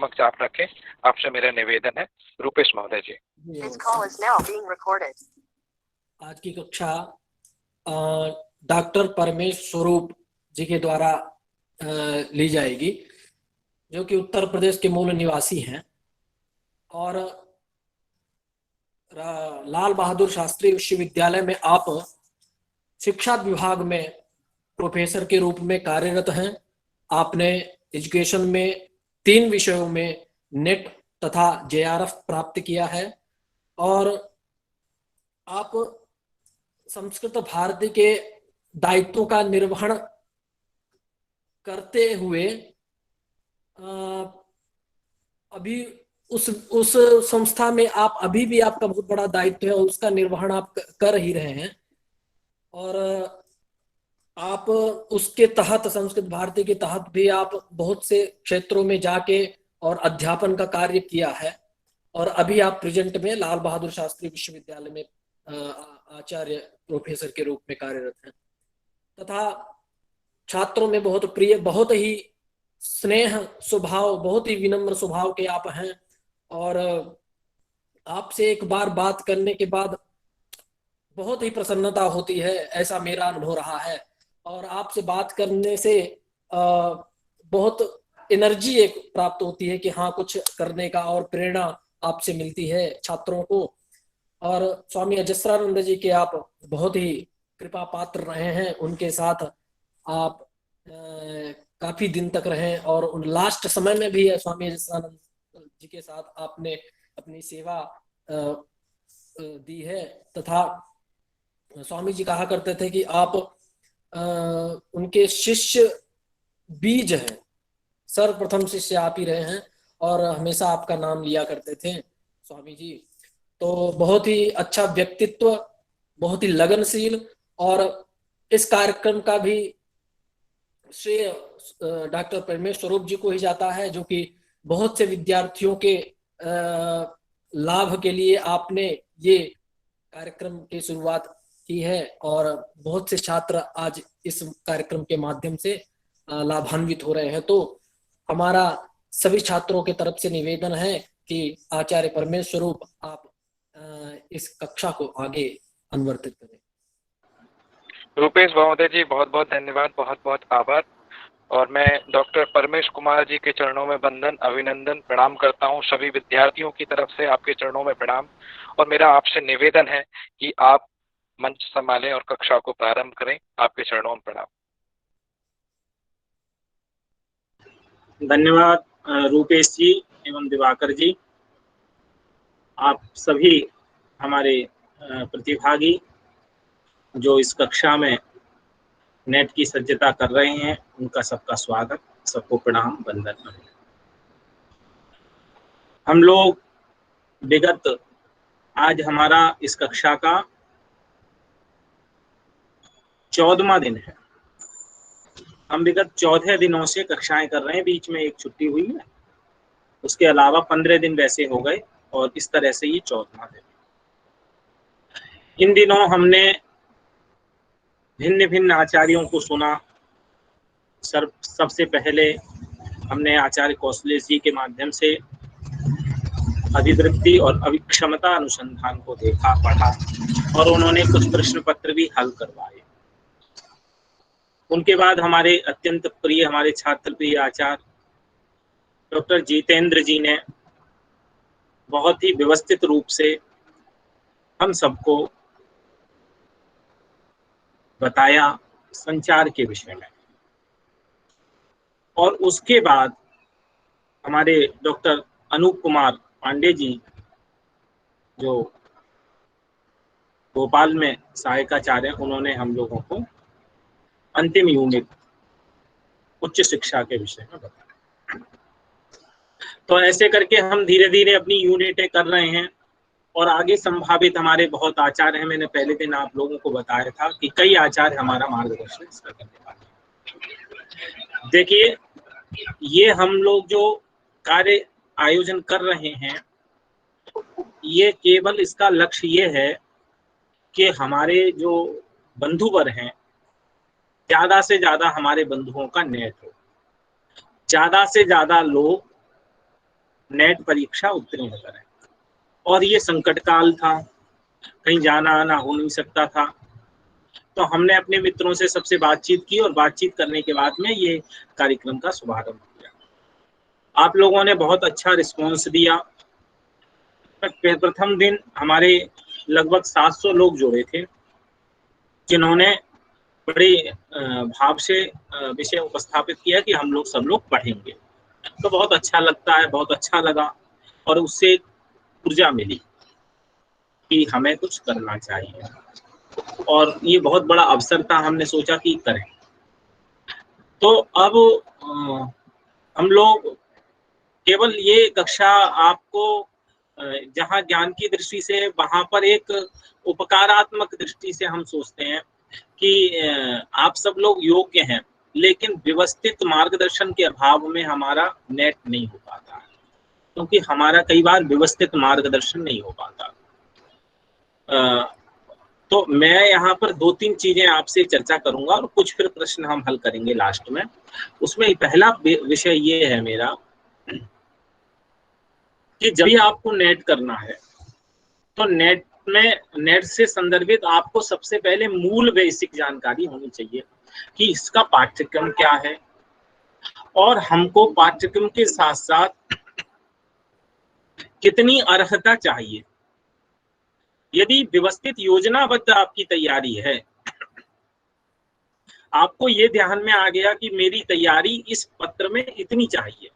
समक्ष आप रखें, आपसे मेरा निवेदन है। रूपेश महोदय जी। आज की कक्षा डॉक्टर परमेश स्वरूप जी के द्वारा ली जाएगी, जो कि उत्तर प्रदेश के मूल निवासी हैं और लाल बहादुर शास्त्री विश्वविद्यालय में आप शिक्षा विभाग में प्रोफेसर के रूप में कार्यरत हैं। आपने एजुकेशन में 3 विषयों में नेट तथा जेआरएफ प्राप्त किया है और आप संस्कृत भारती के दायित्वों का निर्वहन करते हुए अभी उस संस्था में आप अभी भी आपका बहुत बड़ा दायित्व है और उसका निर्वहन आप कर ही रहे हैं और आप उसके तहत संस्कृत भारती के तहत भी आप बहुत से क्षेत्रों में जाके और अध्यापन का कार्य किया है और अभी आप प्रेजेंट में लाल बहादुर शास्त्री विश्वविद्यालय में आचार्य प्रोफेसर के रूप में कार्यरत हैं तथा छात्रों में बहुत प्रिय, बहुत ही स्नेह स्वभाव, बहुत ही विनम्र स्वभाव के आप हैं और आपसे एक बार बात करने के बाद बहुत ही प्रसन्नता होती है, ऐसा मेरा अनुभव रहा है। और आपसे बात करने से बहुत एनर्जी एक प्राप्त होती है कि हाँ कुछ करने का, और प्रेरणा आपसे मिलती है छात्रों को। और स्वामी अजस्रानंद जी के आप बहुत ही कृपा पात्र रहे हैं, उनके साथ आप काफी दिन तक रहे और उन लास्ट समय में भी स्वामी अजस्रानंद जी के साथ आपने अपनी सेवा दी है। तथा स्वामी जी कहा करते थे कि आप उनके शिष्य बीज हैं, सर्वप्रथम शिष्य आप ही रहे हैं और हमेशा आपका नाम लिया करते थे स्वामी जी। तो बहुत ही अच्छा व्यक्तित्व, बहुत ही लगनशील, और इस कार्यक्रम का भी श्रेय डॉक्टर परमेश स्वरूप जी को ही जाता है, जो कि बहुत से विद्यार्थियों के लाभ के लिए आपने ये कार्यक्रम की शुरुआत की है और बहुत से छात्र आज इस कार्यक्रम के माध्यम से लाभान्वित हो रहे हैं। तो हमारा सभी छात्रों के तरफ से निवेदन है कि आचार्य परमेश स्वरूप आप इस कक्षा को आगे अनुवर्तित करें। रूपेश महोदय जी, बहुत बहुत धन्यवाद, बहुत बहुत आभार। और मैं डॉक्टर परमेश कुमार जी के चरणों में वंदन, अभिनंदन, प्रणाम करता हूं। सभी विद्यार्थियों की तरफ से आपके चरणों में प्रणाम और मेरा आपसे निवेदन है कि आप मंच संभालें और कक्षा को प्रारंभ करें। आपके चरणों में प्रणाम। धन्यवाद रूपेश जी एवं दिवाकर जी। आप सभी हमारे प्रतिभागी जो इस कक्षा में नेट की सज्जता कर रहे हैं, उनका सबका स्वागत, सबको प्रणाम, वंदन। हम लोग विगत, आज हमारा इस कक्षा का 14वां दिन है। हम विगत 14 दिनों से कक्षाएं कर रहे हैं, बीच में एक छुट्टी हुई है, उसके अलावा 15 दिन वैसे हो गए और इस तरह से ये 14वां दिन। इन दिनों हमने भिन्न भिन्न आचार्यों को सुना। सबसे पहले हमने आचार्य कौशलेश जी के माध्यम से अधिवृत्ति और अभिक्षमता अनुसंधान को देखा, पढ़ा और उन्होंने कुछ प्रश्न पत्र भी हल करवाए। उनके बाद हमारे अत्यंत प्रिय, हमारे छात्र प्रिय आचार्य डॉक्टर जितेंद्र जी ने बहुत ही व्यवस्थित रूप से हम सबको बताया संचार के विषय में। और उसके बाद हमारे डॉक्टर अनूप कुमार पांडे जी, जो भोपाल में सहायकाचार्य हैं, उन्होंने हम लोगों को अंतिम यूनिट उच्च शिक्षा के विषय में बताया। तो ऐसे करके हम धीरे धीरे अपनी यूनिटें कर रहे हैं और आगे संभावित हमारे बहुत आचार्य हैं। मैंने पहले दिन आप लोगों को बताया था कि कई आचार्य हमारा मार्गदर्शन करने वाले। देखिए, ये हम लोग जो कार्य आयोजन कर रहे हैं, ये केवल इसका लक्ष्य ये है कि हमारे जो बंधुवर हैं, ज्यादा से ज्यादा हमारे बंधुओं का नेट हो, ज्यादा से ज्यादा लोग नेट परीक्षा उत्तीर्ण करें। और ये संकट काल था, कहीं जाना आना हो नहीं सकता था, तो हमने अपने मित्रों से सबसे बातचीत की और बातचीत करने के बाद में ये कार्यक्रम का शुभारंभ किया। आप लोगों ने बहुत अच्छा रिस्पॉन्स दिया। प्रथम दिन हमारे लगभग 700 लोग जुड़े थे, जिन्होंने बड़े भाव से विषय उपस्थापित किया कि हम लोग सब लोग पढ़ेंगे। तो बहुत अच्छा लगता है, बहुत अच्छा लगा और उससे ऊर्जा मिली कि हमें कुछ करना चाहिए और ये बहुत बड़ा अवसर था, हमने सोचा कि करें। तो अब हम लोग केवल ये कक्षा आपको जहाँ ज्ञान की दृष्टि से, वहां पर एक उपकारात्मक दृष्टि से हम सोचते हैं कि आप सब लोग योग्य हैं, लेकिन व्यवस्थित मार्गदर्शन के अभाव में हमारा नेट नहीं हो पाता है, क्योंकि हमारा कई बार व्यवस्थित मार्गदर्शन नहीं हो पाता। तो मैं यहाँ पर 2-3 चीजें आपसे चर्चा करूंगा और कुछ फिर प्रश्न हम हल करेंगे लास्ट में। उसमें पहला विषय ये है मेरा कि जब भी आपको नेट करना है तो नेट से संदर्भित आपको सबसे पहले मूल बेसिक जानकारी होनी चाहिए कि इसका पाठ्यक्रम क्या है और हमको पाठ्यक्रम के साथ साथ कितनी अर्हता चाहिए। यदि व्यवस्थित योजनाबद्ध आपकी तैयारी है, आपको ये ध्यान में आ गया कि मेरी तैयारी इस पत्र में इतनी चाहिए,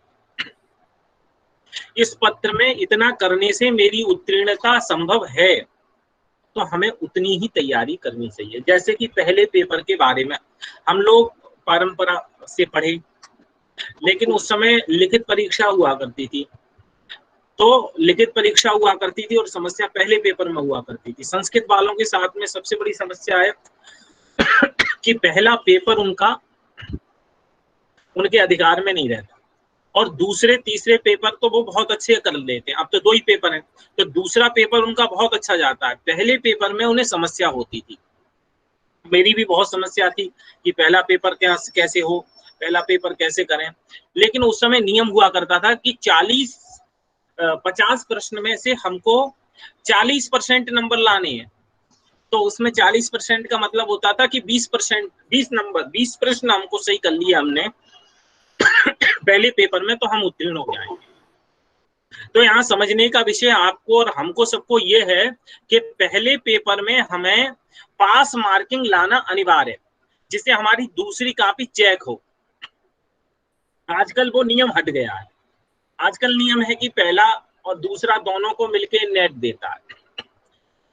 इस पत्र में इतना करने से मेरी उत्तीर्णता संभव है, तो हमें उतनी ही तैयारी करनी चाहिए। जैसे कि पहले पेपर के बारे में हम लोग परंपरा से पढ़े, लेकिन उस समय लिखित परीक्षा हुआ करती थी, तो लिखित परीक्षा हुआ करती थी और समस्या पहले पेपर में हुआ करती थी। संस्कृत वालों के साथ में सबसे बड़ी समस्या है कि पहला पेपर उनके अधिकार में नहीं रहता और दूसरे तीसरे पेपर तो वो बहुत अच्छे कर लेते हैं। अब तो 2 ही पेपर हैं, तो दूसरा पेपर उनका बहुत अच्छा जाता है। पहले पेपर में उन्हें समस्या होती थी, मेरी भी बहुत समस्या थी कि पहला पेपर कैसे हो, पहला पेपर कैसे करें। लेकिन उस समय नियम हुआ करता था कि 50 प्रश्न में से हमको 40% नंबर लाने हैं, तो उसमें 40% का मतलब होता था कि 20 प्रश्न हमको सही कर लिए हमने पहले पेपर में, तो हम उत्तीर्ण हो जाएंगे। तो यहाँ समझने का विषय आपको और हमको सबको ये है कि पहले पेपर में हमें पास मार्किंग लाना अनिवार्य है, जिससे हमारी दूसरी कॉपी चेक हो। आजकल वो नियम हट गया है। आजकल नियम है कि पहला और दूसरा दोनों को मिलके नेट देता है।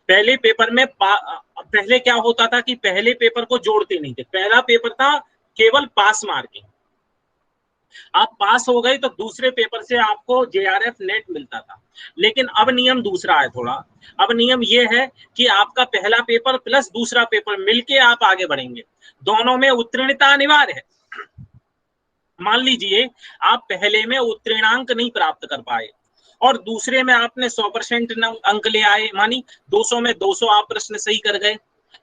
पहले पेपर में पहले क्या होता था कि पहले पेपर को जोड़ते नहीं थे, पहला पेपर था केवल पास मार्किंग। आप पास हो गए तो दूसरे पेपर से आपको जेआरएफ नेट मिलता था। लेकिन अब नियम दूसरा है थोड़ा। अब नियम ये है कि आपका पहला पेपर प्लस दूसरा पेपर मिलके आप आगे बढ़ेंगे, दोनों में उत्तीर्णता अनिवार्य है। मान लीजिए आप पहले में उत्तीर्णांक नहीं प्राप्त कर पाए और दूसरे में आपने 100% अंक ले आए, मानी 200 में 200 आप प्रश्न सही कर गए,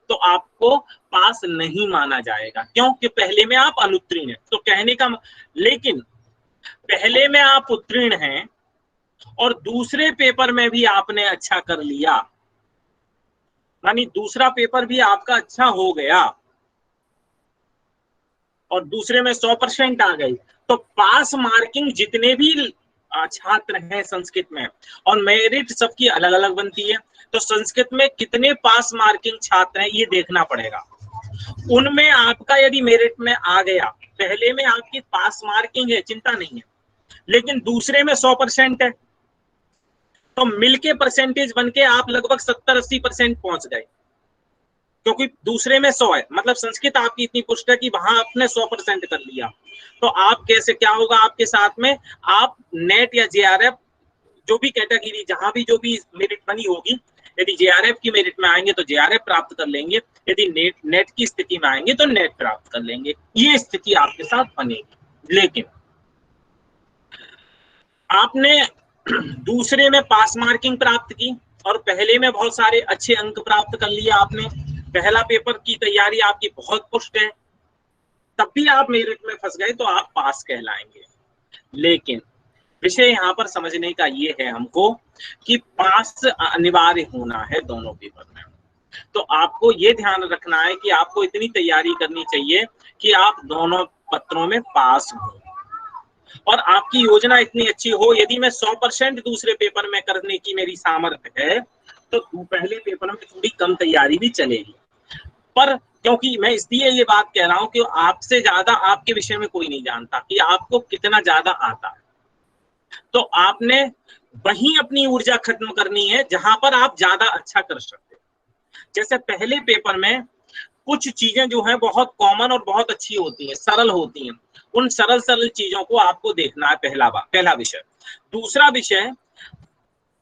तो आपको पास नहीं माना जाएगा, क्योंकि पहले में आप अनुत्तीर्ण हैं। तो कहने का, लेकिन पहले में आप उत्तीर्ण हैं और दूसरे पेपर में भी आपने अच्छा कर लिया, मानी दूसरा पेपर भी आपका अच्छा हो गया और दूसरे में 100% आ गई, तो पास मार्किंग जितने भी छात्र हैं संस्कृत में, और मेरिट सबकी अलग अलग बनती है, तो संस्कृत में कितने पास मार्किंग छात्र हैं ये देखना पड़ेगा। उनमें आपका यदि मेरिट में आ गया, पहले में आपकी पास मार्किंग है, चिंता नहीं है, लेकिन दूसरे में 100% है, तो मिलके परसेंटेज बनके आप लगभग 70-80% पहुंच गए, क्योंकि दूसरे में 100 है, मतलब संस्कृत आपकी इतनी पुष्ट है कि वहां आपने 100% कर लिया। तो आप कैसे, क्या होगा आपके साथ में, आप नेट या जेआरएफ जो भी कैटेगरी, जहां भी जो भी मेरिट बनी होगी, यदि जेआरएफ की मेरिट में आएंगे तो जेआरएफ प्राप्त कर लेंगे, यदि नेट की स्थिति में आएंगे तो नेट प्राप्त कर लेंगे। ये स्थिति आपके साथ बनेगी। लेकिन आपने दूसरे में पास मार्किंग प्राप्त की और पहले में बहुत सारे अच्छे अंक प्राप्त कर लिए आपने, पहला पेपर की तैयारी आपकी बहुत पुष्ट है, तब भी आप मेरिट में फंस गए तो आप पास कहलाएंगे। लेकिन विषय यहाँ पर समझने का ये है हमको कि पास अनिवार्य होना है दोनों पेपर में। तो आपको ये ध्यान रखना है कि आपको इतनी तैयारी करनी चाहिए कि आप दोनों पत्रों में पास हो, और आपकी योजना इतनी अच्छी हो। यदि मैं 100% दूसरे पेपर में करने की मेरी सामर्थ्य है तो पहले पेपर में थोड़ी कम तैयारी भी चलेगी, पर क्योंकि मैं इसलिए ये बात कह रहा हूं कि आपसे ज्यादा आपके विषय में कोई नहीं जानता कि आपको कितना ज्यादा आता है। तो आपने वहीं अपनी ऊर्जा खत्म करनी है जहां पर आप ज्यादा अच्छा कर सकते हैं। जैसे पहले पेपर में कुछ चीजें जो है बहुत कॉमन और बहुत अच्छी होती हैं, सरल होती हैं, उन सरल चीजों को आपको देखना है, पहला विषय। दूसरा विषय,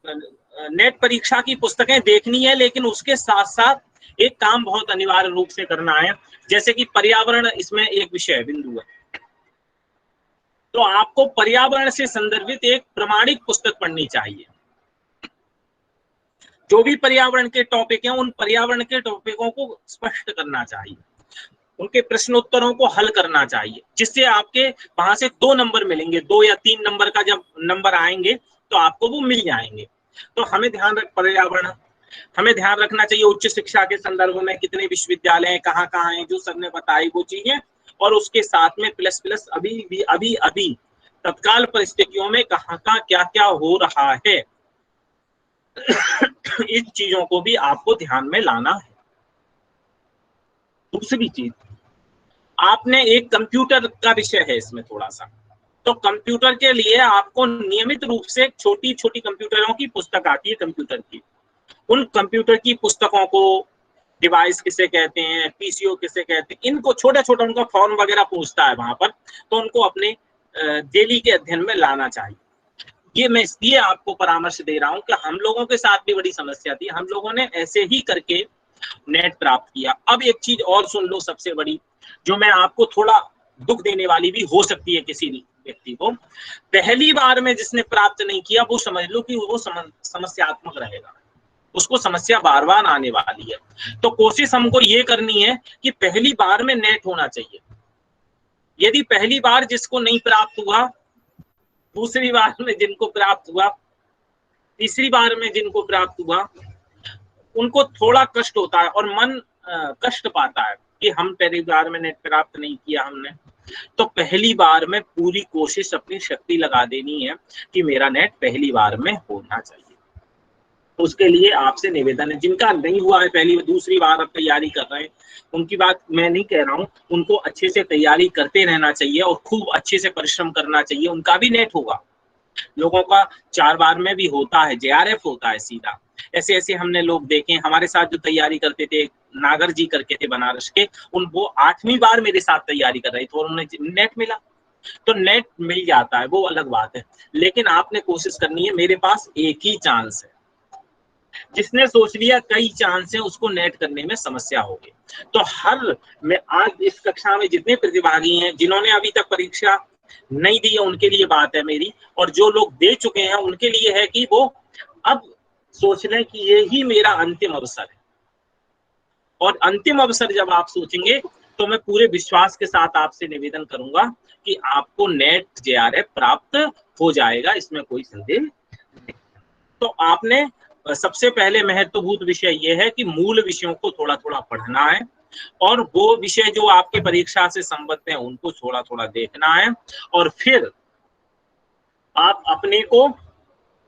नेट परीक्षा की पुस्तकें देखनी है, लेकिन उसके साथ साथ एक काम बहुत अनिवार्य रूप से करना है, जैसे कि पर्यावरण इसमें एक विषय बिंदु है, तो आपको पर्यावरण से संदर्भित एक प्रमाणिक पुस्तक पढ़नी चाहिए। जो भी पर्यावरण के टॉपिक हैं, उन पर्यावरण के टॉपिकों को स्पष्ट करना चाहिए, उनके प्रश्नोत्तरों को हल करना चाहिए, जिससे आपके वहां से 2 नंबर मिलेंगे। 2 या 3 नंबर का जब नंबर आएंगे तो आपको वो मिल जाएंगे। तो हमें पर्यावरण हमें ध्यान रखना चाहिए उच्च शिक्षा के संदर्भ में कितने विश्वविद्यालय हैं, कहाँ कहाँ हैं, जो सर ने बताई वो चीजें, और उसके साथ में प्लस अभी तत्काल परिस्थितियों में कहाँ का क्या क्या हो रहा है इन चीजों को भी आपको ध्यान में लाना है। दूसरी चीज, आपने एक कंप्यूटर का विषय है इसमें थोड़ा सा, तो कंप्यूटर के लिए आपको नियमित रूप से छोटी छोटी कंप्यूटरों की पुस्तक आती है कंप्यूटर की, उन कंप्यूटर की पुस्तकों को, डिवाइस किसे कहते हैं, पीसीओ किसे कहते हैं, इनको छोटा छोटा उनका फॉर्म वगैरह पूछता है वहां पर, तो उनको अपने डेली के अध्ययन में लाना चाहिए। ये मैं इसलिए आपको परामर्श दे रहा हूं कि हम लोगों के साथ भी बड़ी समस्या थी, हम लोगों ने ऐसे ही करके नेट प्राप्त किया। अब एक चीज और सुन लो सबसे बड़ी, जो मैं आपको थोड़ा दुख देने वाली भी हो सकती है किसी व्यक्ति को, पहली बार में जिसने प्राप्त नहीं किया वो समझ लो कि वो समस्यात्मक रहेगा, उसको समस्या बार बार आने वाली है। तो कोशिश हमको ये करनी है कि पहली बार में नेट होना चाहिए। यदि पहली बार जिसको नहीं प्राप्त हुआ, दूसरी बार में जिनको प्राप्त हुआ, तीसरी बार में जिनको प्राप्त हुआ, उनको थोड़ा कष्ट होता है और मन कष्ट पाता है कि हम पहली बार में नेट प्राप्त नहीं किया हमने। तो पहली बार में पूरी कोशिश अपनी शक्ति लगा देनी है कि मेरा नेट पहली बार में होना चाहिए। उसके लिए आपसे निवेदन है, जिनका नहीं हुआ है पहली दूसरी बार अब तैयारी कर रहे हैं, उनकी बात मैं नहीं कह रहा हूँ, उनको अच्छे से तैयारी करते रहना चाहिए और खूब अच्छे से परिश्रम करना चाहिए। उनका भी नेट होगा, लोगों का 4 बार में भी होता है, जेआरएफ होता है सीधा। ऐसे ऐसे हमने लोग देखे, हमारे साथ जो तैयारी करते थे, नागर जी करके थे बनारस के, वो 8वीं बार मेरे साथ तैयारी कर रहे थे और उन्हें नेट मिला। तो नेट मिल जाता है, वो अलग बात है, लेकिन आपने कोशिश करनी है। मेरे पास एक ही चांस है, जिसने सोच लिया कई चांस है उसको नेट करने में समस्या होगी। तो मैं आज इस कक्षा में जितने प्रतिभागी हैं, जिन्होंने अभी तक परीक्षा नहीं दी है, उनके लिए बात है मेरी, और जो लोग दे चुके हैं उनके लिए है कि वो अब सोच लें कि ये ही मेरा अंतिम अवसर है। और अंतिम अवसर जब आप सोचेंगे तो मैं पूरे विश्वास के साथ आपसे निवेदन करूंगा कि आपको नेट जेआरएफ प्राप्त हो जाएगा, इसमें कोई संदेह नहीं। तो आपने सबसे पहले महत्वभूत विषय यह है कि मूल विषयों को थोड़ा थोड़ा पढ़ना है, और वो विषय जो आपके परीक्षा से संबद्ध हैं उनको थोड़ा थोड़ा देखना है, और फिर आप अपने को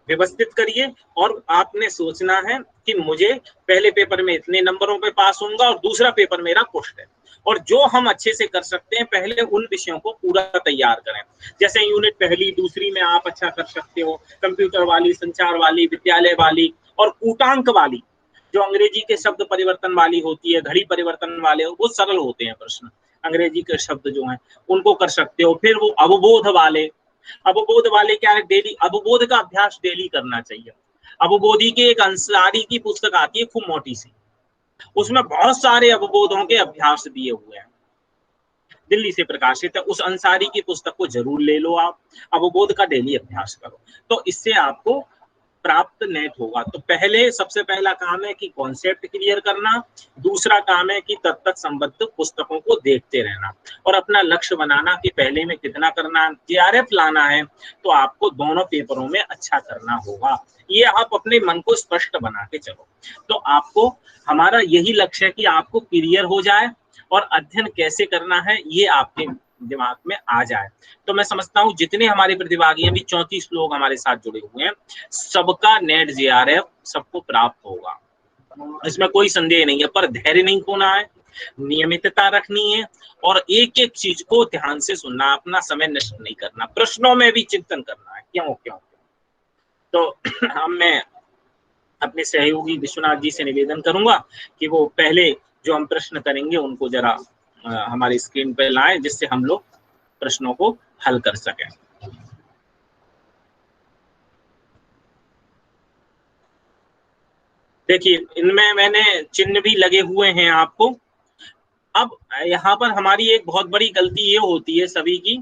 व्यवस्थित करिए। और आपने सोचना है कि मुझे पहले पेपर में इतने नंबरों पे पास होऊंगा और दूसरा पेपर मेरा पुष्ट है, और जो हम अच्छे से कर सकते हैं पहले उन विषयों को पूरा तैयार करें। जैसे यूनिट पहली दूसरी में आप अच्छा कर सकते हो, कंप्यूटर वाली, संचार वाली, विद्यालय वाली और कूटांक वाली, जो अंग्रेजी के शब्द परिवर्तन वाली होती है, घड़ी परिवर्तन वाले, वो सरल होते हैं प्रश्न, अंग्रेजी के शब्द जो हैं उनको कर सकते हो। फिर वो अवबोध वाले क्या है, डेली अवबोध का अभ्यास डेली करना चाहिए। अवबोधी के एक अंसारी की पुस्तक आती है खूब मोटी सी, उसमें बहुत सारे अवबोधों के अभ्यास दिए हुए हैं, दिल्ली से प्रकाशित है। उस अंसारी की पुस्तक को जरूर ले लो, आप अवबोध का डेली अभ्यास करो, तो इससे आपको प्राप्त नेट होगा। तो पहले सबसे पहला काम है कि कॉन्सेप्ट क्लियर करना, दूसरा काम है कि तत्त संबद्ध पुस्तकों को देखते रहना और अपना लक्ष्य बनाना कि पहले में कितना करना, जीआरएफ लाना है तो आपको दोनों पेपरों में अच्छा करना होगा। ये आप अपने मन को स्पष्ट बना के चलो। तो आपको, हमारा यही लक्ष्य है कि आपको क्लियर हो जाए और अध्ययन कैसे करना है ये आपके दिमाग में आ जाए। तो मैं समझता हूँ जितने हमारे प्रतिभागी हैं, अभी 34 लोग हमारे साथ जुड़े हुए हैं, सबका नेट जीआरएफ सबको प्राप्त होगा, इसमें कोई संदेह नहीं है। पर धैर्य नहीं खोना है, नियमितता रखनी है और एक एक चीज को ध्यान से सुनना, अपना समय नष्ट नहीं करना, प्रश्नों में भी चिंतन करना है क्यों क्यों। तो हम मैं अपने सहयोगी विश्वनाथ जी से निवेदन करूंगा कि वो पहले जो हम प्रश्न करेंगे उनको जरा हमारी स्क्रीन पे लाएं, जिससे हम लोग प्रश्नों को हल कर सकें। देखिए इनमें मैंने चिन्ह भी लगे हुए हैं आपको। अब यहाँ पर हमारी एक बहुत बड़ी गलती ये होती है सभी की,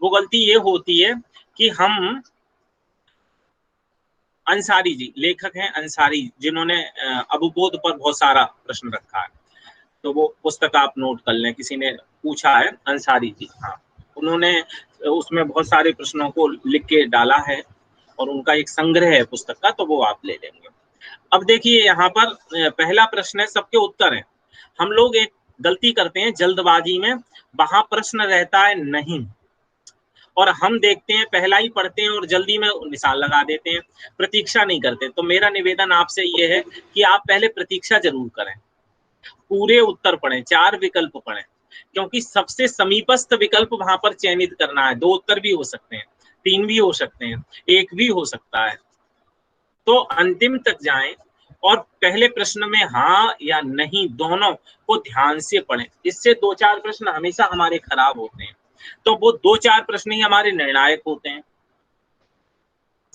वो गलती ये होती है कि हम, अंसारी जी लेखक हैं, अंसारी जिन्होंने अबुबोध पर बहुत सारा प्रश्न रखा है, तो वो पुस्तक आप नोट कर लें, किसी ने पूछा है, अंसारी जी, हाँ, उन्होंने उसमें बहुत सारे प्रश्नों को लिख के डाला है और उनका एक संग्रह है पुस्तक का, तो वो आप ले लेंगे। अब देखिए यहाँ पर पहला प्रश्न है, सबके उत्तर हैं। हम लोग एक गलती करते हैं जल्दबाजी में, वहां प्रश्न रहता है नहीं और हम देखते हैं पहला ही पढ़ते हैं और जल्दी में निशान लगा देते हैं, प्रतीक्षा नहीं करते। तो मेरा निवेदन आपसे ये है कि आप पहले प्रतीक्षा जरूर करें, पूरे उत्तर पढ़ें, 4 विकल्प पढ़ें, क्योंकि सबसे समीपस्थ विकल्प वहां पर चयनित करना है। 2 उत्तर भी हो सकते हैं, 3 भी हो सकते हैं, 1 भी हो सकता है। तो अंतिम तक जाएं और पहले प्रश्न में हाँ या नहीं दोनों को ध्यान से पढ़ें। इससे 2-4 प्रश्न हमेशा हमारे खराब होते हैं, तो वो 2-4 प्रश्न ही हमारे निर्णायक होते हैं।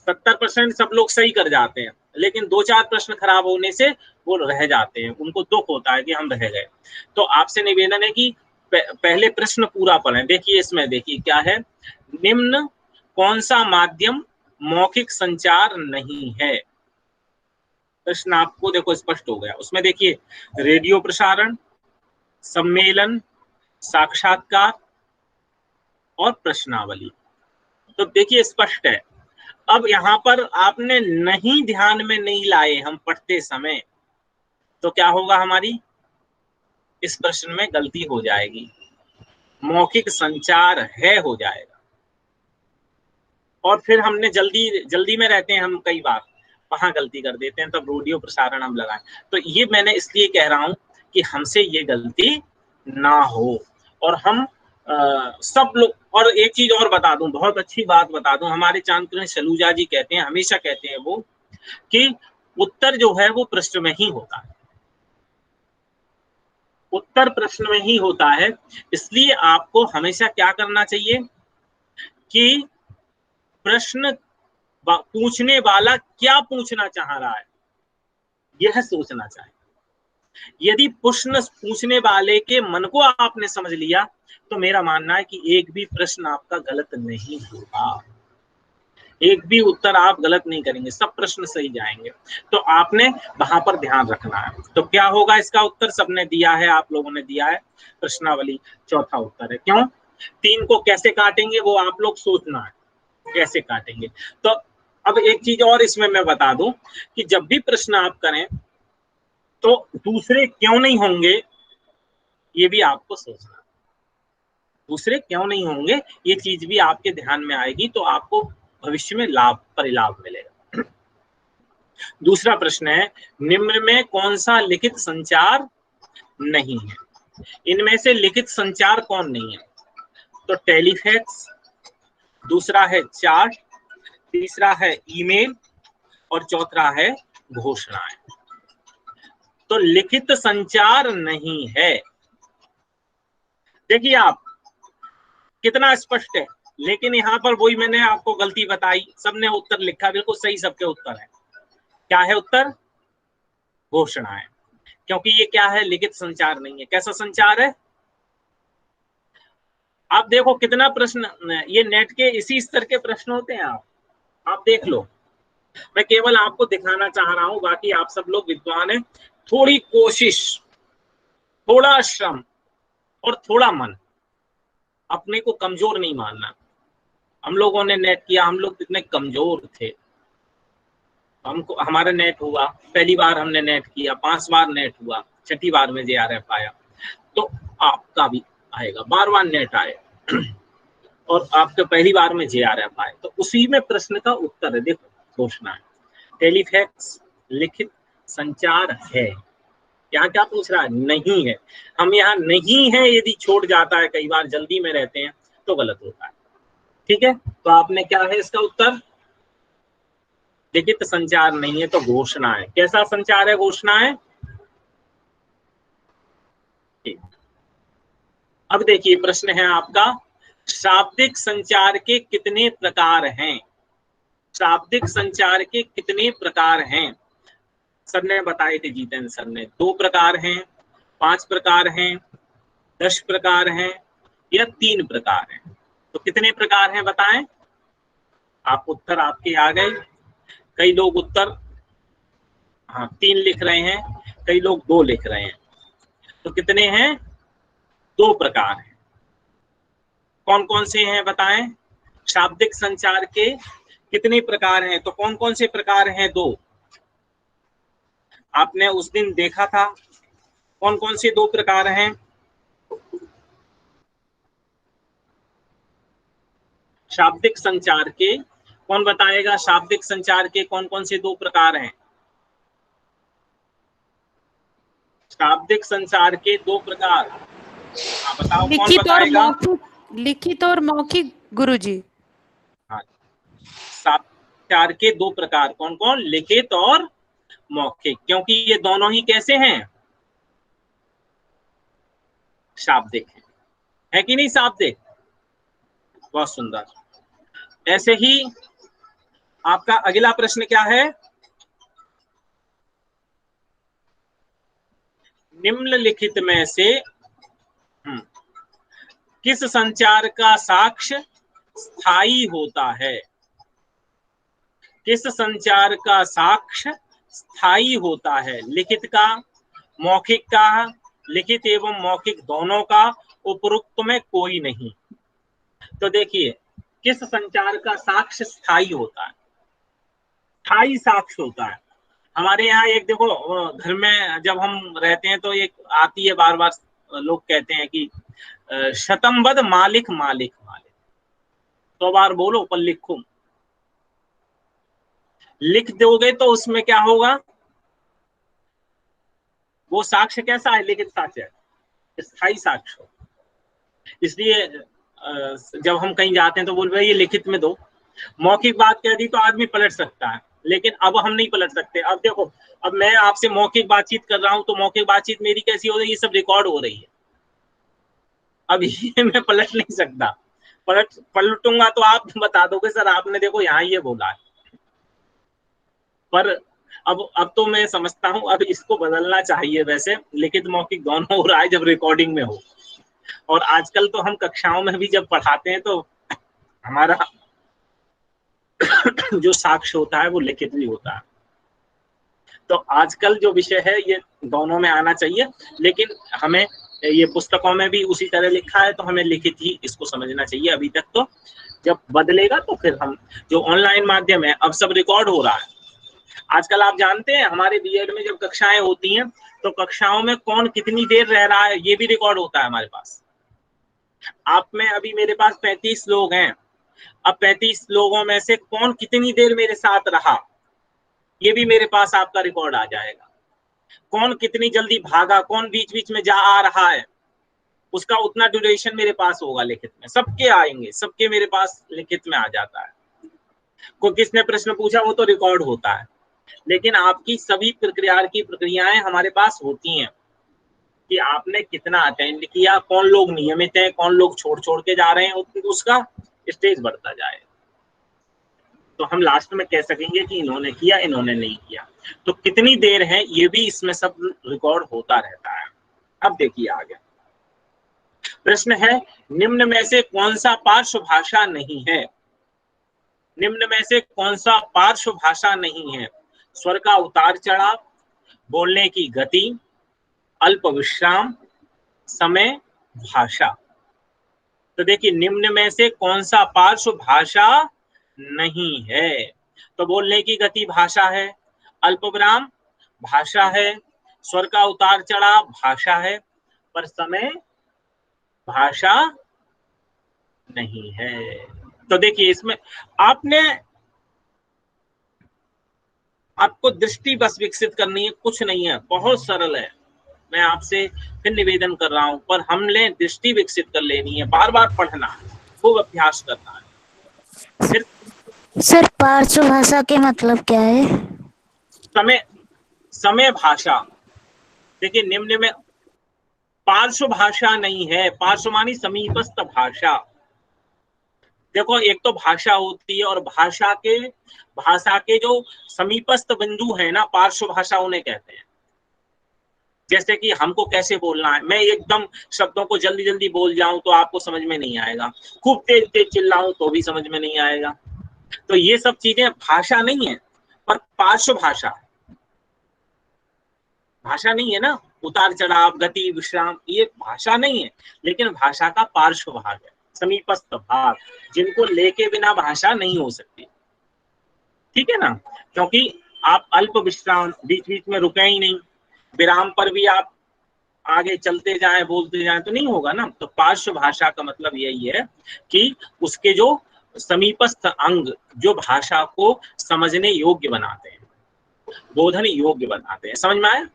70% सब लोग सही कर जाते हैं, लेकिन 2-4 प्रश्न खराब होने से वो रह जाते हैं, उनको दुख होता है कि हम रह गए। तो आपसे निवेदन है कि पहले प्रश्न पूरा पढ़ें। देखिए इसमें देखिए क्या है, निम्न कौन सा माध्यम मौखिक संचार नहीं है। प्रश्न आपको देखो स्पष्ट हो गया। उसमें देखिए रेडियो प्रसारण, सम्मेलन, साक्षात्कार और प्रश्नावली। तो देखिए स्पष्ट है। अब यहाँ पर आपने नहीं ध्यान में नहीं लाए हम पढ़ते समय, तो क्या होगा, हमारी इस प्रश्न में गलती हो जाएगी, मौखिक संचार है हो जाएगा। और फिर हमने जल्दी में रहते हैं हम, कई बार वहां गलती कर देते हैं, तब रेडियो प्रसारण हम लगाएं। तो ये मैंने इसलिए कह रहा हूं कि हमसे ये गलती ना हो और हम सब लोग। और एक चीज और बता दूं, बहुत अच्छी बात बता दूं, हमारे चांद्र सलूजा जी कहते हैं, हमेशा कहते हैं वो, कि उत्तर जो है वो प्रश्न में ही होता है, उत्तर प्रश्न में ही होता है। इसलिए आपको हमेशा क्या करना चाहिए कि प्रश्न पूछने वाला क्या पूछना चाह रहा है यह सोचना चाहिए। यदि प्रश्न पूछने वाले के मन को आपने समझ लिया तो मेरा मानना है कि एक भी प्रश्न आपका गलत नहीं होगा, एक भी उत्तर आप गलत नहीं करेंगे, सब प्रश्न सही जाएंगे। तो आपने वहां पर ध्यान रखना है। तो क्या होगा इसका उत्तर, सबने दिया है, आप लोगों ने दिया है प्रश्नावली, चौथा उत्तर है। क्यों 3 को कैसे काटेंगे वो आप लोग सोचना है, कैसे काटेंगे। तो अब एक चीज और इसमें मैं बता दूं कि जब भी प्रश्न आप करें तो दूसरे क्यों नहीं होंगे ये भी आपको सोचना, दूसरे क्यों नहीं होंगे ये चीज भी आपके ध्यान में आएगी, तो आपको भविष्य में परिलाभ मिलेगा। दूसरा प्रश्न है, निम्न में कौन सा लिखित संचार नहीं है। इनमें से लिखित संचार कौन नहीं है, तो टेलीफैक्स, दूसरा है चार्ट, तीसरा है ईमेल और चौथा है घोषणाएं। तो लिखित संचार नहीं है। देखिए आप कितना स्पष्ट है, लेकिन यहाँ पर वही मैंने आपको गलती बताई, सबने उत्तर लिखा बिल्कुल सही, सबके उत्तर है। क्या है उत्तर, घोषणाएं, क्योंकि ये क्या है, लिखित संचार नहीं है। कैसा संचार है, आप देखो कितना प्रश्न, ये नेट के इसी स्तर के प्रश्न होते हैं, आप देख लो मैं केवल आपको दिखाना चाह रहा हूं, बाकी आप सब लोग विद्वान हैं। थोड़ी कोशिश, थोड़ा श्रम और थोड़ा मन, अपने को कमजोर नहीं मानना। हम लोगों ने नेट किया, हम लोग कितने कमजोर थे, हमको हमारा नेट हुआ, पहली बार हमने नेट किया, 5 बार नेट हुआ, छठी बार में JRF आया, तो आपका भी आएगा, बार बार नेट आए और आपके पहली बार में JRF आए। तो उसी में प्रश्न का उत्तर है, देखो घोषणा है, टेलीफैक्स लिखित संचार है। यहाँ क्या पूछ रहा है? नहीं है। हम यहाँ नहीं है यदि छोड़ जाता है, कई बार जल्दी में रहते हैं तो गलत होता है। ठीक है, तो आपने क्या है इसका उत्तर? लिखित संचार नहीं है तो घोषणा है। कैसा संचार है? घोषणा है। अब देखिए प्रश्न है आपका, शाब्दिक संचार के कितने प्रकार हैं? शाब्दिक संचार के कितने प्रकार हैं? सर ने बताए थे, जितेंद्र सर ने, 2 प्रकार हैं, 5 प्रकार हैं, 10 प्रकार हैं या 3 प्रकार हैं? तो कितने प्रकार हैं बताएं? आप उत्तर आपके आ गए। कई लोग उत्तर 3 लिख रहे हैं, कई लोग 2 लिख रहे हैं। तो कितने हैं? 2 प्रकार हैं। कौन कौन से हैं बताएं? शाब्दिक संचार के कितने प्रकार हैं? तो कौन कौन से प्रकार हैं? 2। आपने उस दिन देखा था, कौन कौन से 2 प्रकार हैं? शाब्दिक संचार के, कौन बताएगा शाब्दिक संचार के कौन कौन से 2 प्रकार हैं? शाब्दिक संचार के 2 प्रकार, बताओ कौन बताएगा? लिखित और मौखिक गुरुजी। हाँ, संचार के 2 प्रकार कौन कौन? लिखित और मौखिक, क्योंकि ये दोनों ही कैसे हैं? शाब्दिक है कि नहीं? शाब्दिक, बहुत सुंदर। ऐसे ही आपका अगला प्रश्न क्या है? निम्नलिखित में से किस संचार का साक्ष्य स्थायी होता है? किस संचार का साक्ष्य स्थायी होता है? लिखित का, मौखिक का, लिखित एवं मौखिक दोनों का, उपरोक्त में कोई नहीं। तो देखिए, किस संचार का साक्ष्य स्थायी होता है? स्थायी साक्ष्य होता है। हमारे यहाँ एक देखो, घर में जब हम रहते हैं तो एक आती है बार बार, लोग कहते हैं कि शतम्बद मालिक मालिक मालिक, 100 बार बोलो पर लिखूं। लिख दोगे तो उसमें क्या होगा? वो साक्ष्य कैसा है? लिखित साक्ष्य है, स्थायी साक्ष्य। इसलिए जब हम कहीं जाते हैं तो बोल रहे ये लिखित में दो। मौखिक बात कह दी तो आदमी पलट सकता है, लेकिन अब हम नहीं पलट सकते। अब देखो, अब मैं आपसे मौखिक बातचीत कर रहा हूं तो मौखिक बातचीत मेरी कैसी हो रही है? ये सब रिकॉर्ड हो रही है। अब ये मैं पलट नहीं सकता। पलटूंगा तो आप बता दोगे सर आपने देखो यहाँ ये बोला है। पर अब तो मैं समझता हूं अब इसको बदलना चाहिए। वैसे लिखित मौखिक दोनों हो रहा है जब रिकॉर्डिंग में हो, और आजकल तो हम कक्षाओं में भी जब पढ़ाते हैं तो हमारा जो साक्ष्य होता है वो लिखित भी होता है। तो आजकल जो विषय है ये दोनों में आना चाहिए, लेकिन हमें ये पुस्तकों में भी उसी तरह लिखा है तो हमें लिखित ही इसको समझना चाहिए अभी तक। तो जब बदलेगा तो फिर हम, जो ऑनलाइन माध्यम है अब सब रिकॉर्ड हो रहा है। आजकल आप जानते हैं हमारे बीएड में जब कक्षाएं होती हैं तो कक्षाओं में कौन कितनी देर रह रहा है ये भी रिकॉर्ड होता है हमारे पास। आप में अभी मेरे पास 35 लोग हैं, अब 35 लोगों में से कौन कितनी देर मेरे साथ रहा ये भी मेरे पास आपका रिकॉर्ड आ जाएगा। कौन कितनी जल्दी भागा, कौन बीच बीच में जा आ रहा है, उसका उतना ड्यूरेशन मेरे पास होगा लिखित में। सबके आएंगे, सबके मेरे पास लिखित में आ जाता है। कोई किसने प्रश्न पूछा वो तो रिकॉर्ड होता है, लेकिन आपकी सभी प्रक्रियाएं हमारे पास होती हैं कि आपने कितना अटेंड किया, कौन लोग नियमित है, कौन लोग छोड़ छोड़ के जा रहे हैं, उसका स्टेज बढ़ता जाए तो हम लास्ट में कह सकेंगे कि इन्होंने किया, इन्होंने नहीं किया। तो कितनी देर है ये भी इसमें सब रिकॉर्ड होता रहता है। अब देखिए आगे प्रश्न है, निम्न में से कौन सा पार्श्व भाषा नहीं है? निम्न में से कौन सा पार्श्व भाषा नहीं है? स्वर का उतार चढ़ाव, बोलने की गति, अल्प विश्राम, समय, भाषा। तो देखिए निम्न में से कौन सा पार्श्व भाषा नहीं है? तो बोलने की गति भाषा है, अल्प विराम भाषा है, स्वर का उतार चढ़ाव भाषा है, पर समय भाषा नहीं है। तो देखिए इसमें आपको दृष्टि बस विकसित करनी है, कुछ नहीं है, बहुत सरल है। मैं आपसे फिर निवेदन कर रहा हूं, पर हमने दृष्टि विकसित कर लेनी है, बार बार पढ़ना है, खूब अभ्यास करना है। फिर सर पार्श्व भाषा के मतलब क्या है? समय भाषा। देखिए निम्न में पार्श्व भाषा नहीं है, पार्श्व मानी समीपस्थ भाषा। देखो एक तो भाषा होती है, और भाषा के जो समीपस्थ बिंदु है ना, पार्श्व भाषा उन्हें कहते हैं। जैसे कि हमको कैसे बोलना है, मैं एकदम शब्दों को जल्दी जल्दी बोल जाऊं तो आपको समझ में नहीं आएगा, खूब तेज तेज चिल्लाऊं तो भी समझ में नहीं आएगा। तो ये सब चीजें भाषा नहीं है, पर पार्श्व भाषा। भाषा नहीं है ना, उतार चढ़ाव, गति, विश्राम, ये भाषा नहीं है, लेकिन भाषा का पार्श्व भाग है, समीपस्थ भाग, जिनको लेके बिना भाषा नहीं हो सकती। ठीक है ना? क्योंकि आप अल्प विश्राम, बीच बीच में रुके ही नहीं, विराम पर भी आप आगे चलते जाएं, बोलते जाएं तो नहीं होगा ना। तो पार्श्व भाषा का मतलब यही है कि उसके जो समीपस्थ अंग जो भाषा को समझने योग्य बनाते हैं, बोधन योग्य बनाते हैं। समझ में आया?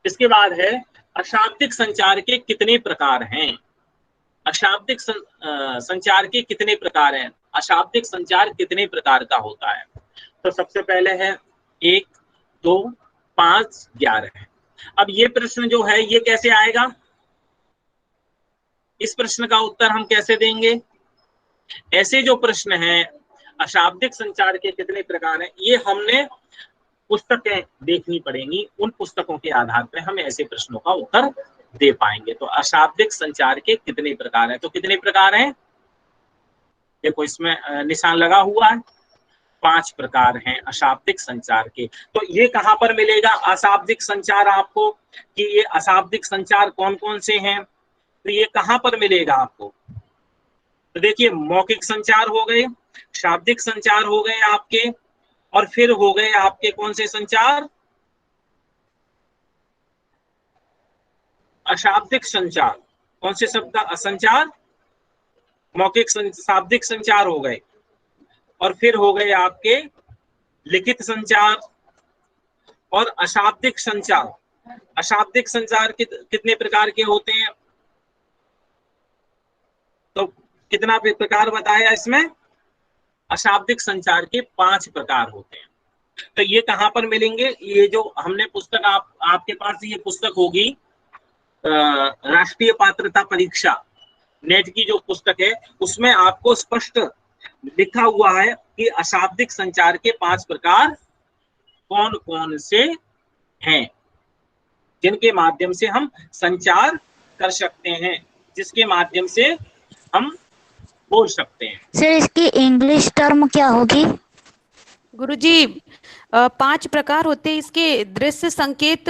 इसके बाद है अशाब्दिक संचार के कितने प्रकार हैं? अशाब्दिक संचार के कितने प्रकार हैं? अशाब्दिक संचार कितने प्रकार का होता है? तो सबसे पहले है 1, 2, 5, 11। अब ये प्रश्न जो है ये कैसे आएगा? इस प्रश्न का उत्तर हम कैसे देंगे? ऐसे जो प्रश्न हैं अशाब्दिक संचार के कितने प्रकार हैं, ये हमने पुस्तकें देखनी पड़ेंगी, उन पुस्तकों के आधार पर हम ऐसे प्रश्नों का उत्तर दे पाएंगे। तो अशाब्दिक संचार के कितने प्रकार हैं? तो कितने प्रकार हैं? देखो इसमें निशान लगा हुआ है, 5 प्रकार हैं अशाब्दिक संचार के। तो ये कहां पर मिलेगा अशाब्दिक संचार आपको, कि ये अशाब्दिक संचार कौन कौन से हैं? तो ये कहां पर मिलेगा आपको? तो देखिए मौखिक संचार हो गए, शाब्दिक संचार हो गए आपके, और फिर हो गए आपके कौन से संचार? अशाब्दिक संचार। कौन से शब्द का संचार? मौखिक शाब्दिक संचार हो गए, और फिर हो गए आपके लिखित संचार और अशाब्दिक संचार। अशाब्दिक संचार कितने प्रकार के होते हैं? तो कितना प्रकार बताया इसमें? अशाब्दिक संचार के 5 प्रकार होते हैं। तो ये कहां पर मिलेंगे? ये जो हमने पुस्तक आपके पास ये पुस्तक होगी राष्ट्रीय पात्रता परीक्षा नेट की जो पुस्तक है, उसमें आपको स्पष्ट लिखा हुआ है कि अशाब्दिक संचार के 5 प्रकार कौन कौन से हैं, जिनके माध्यम से हम संचार कर सकते हैं, जिसके माध्यम से हम बोल सकते हैं। सर इसकी इंग्लिश टर्म क्या होगी? गुरुजी 5 प्रकार होते हैं इसके। दृश्य संकेत,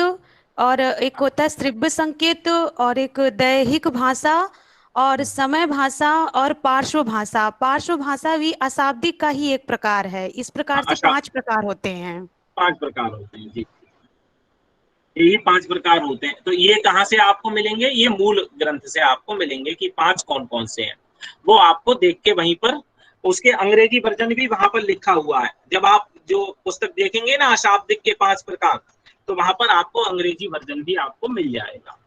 और एक होता है श्रव्य संकेत, और एक दैहिक भाषा, और समय भाषा, और पार्श्व भाषा। पार्श्व भाषा भी अशाब्दिक का ही एक प्रकार है। इस प्रकार से 5 प्रकार होते हैं। 5 प्रकार होते हैं जी, यही 5 प्रकार होते हैं। तो ये कहाँ से आपको मिलेंगे? ये मूल ग्रंथ से आपको मिलेंगे कि 5 कौन कौन से हैं। वो आपको देख के वहीं पर उसके अंग्रेजी वर्जन भी वहां पर लिखा हुआ है। जब आप जो पुस्तक देखेंगे ना अशाब्दिक के 5 प्रकार, तो वहां पर आपको अंग्रेजी वर्जन भी आपको मिल जाएगा।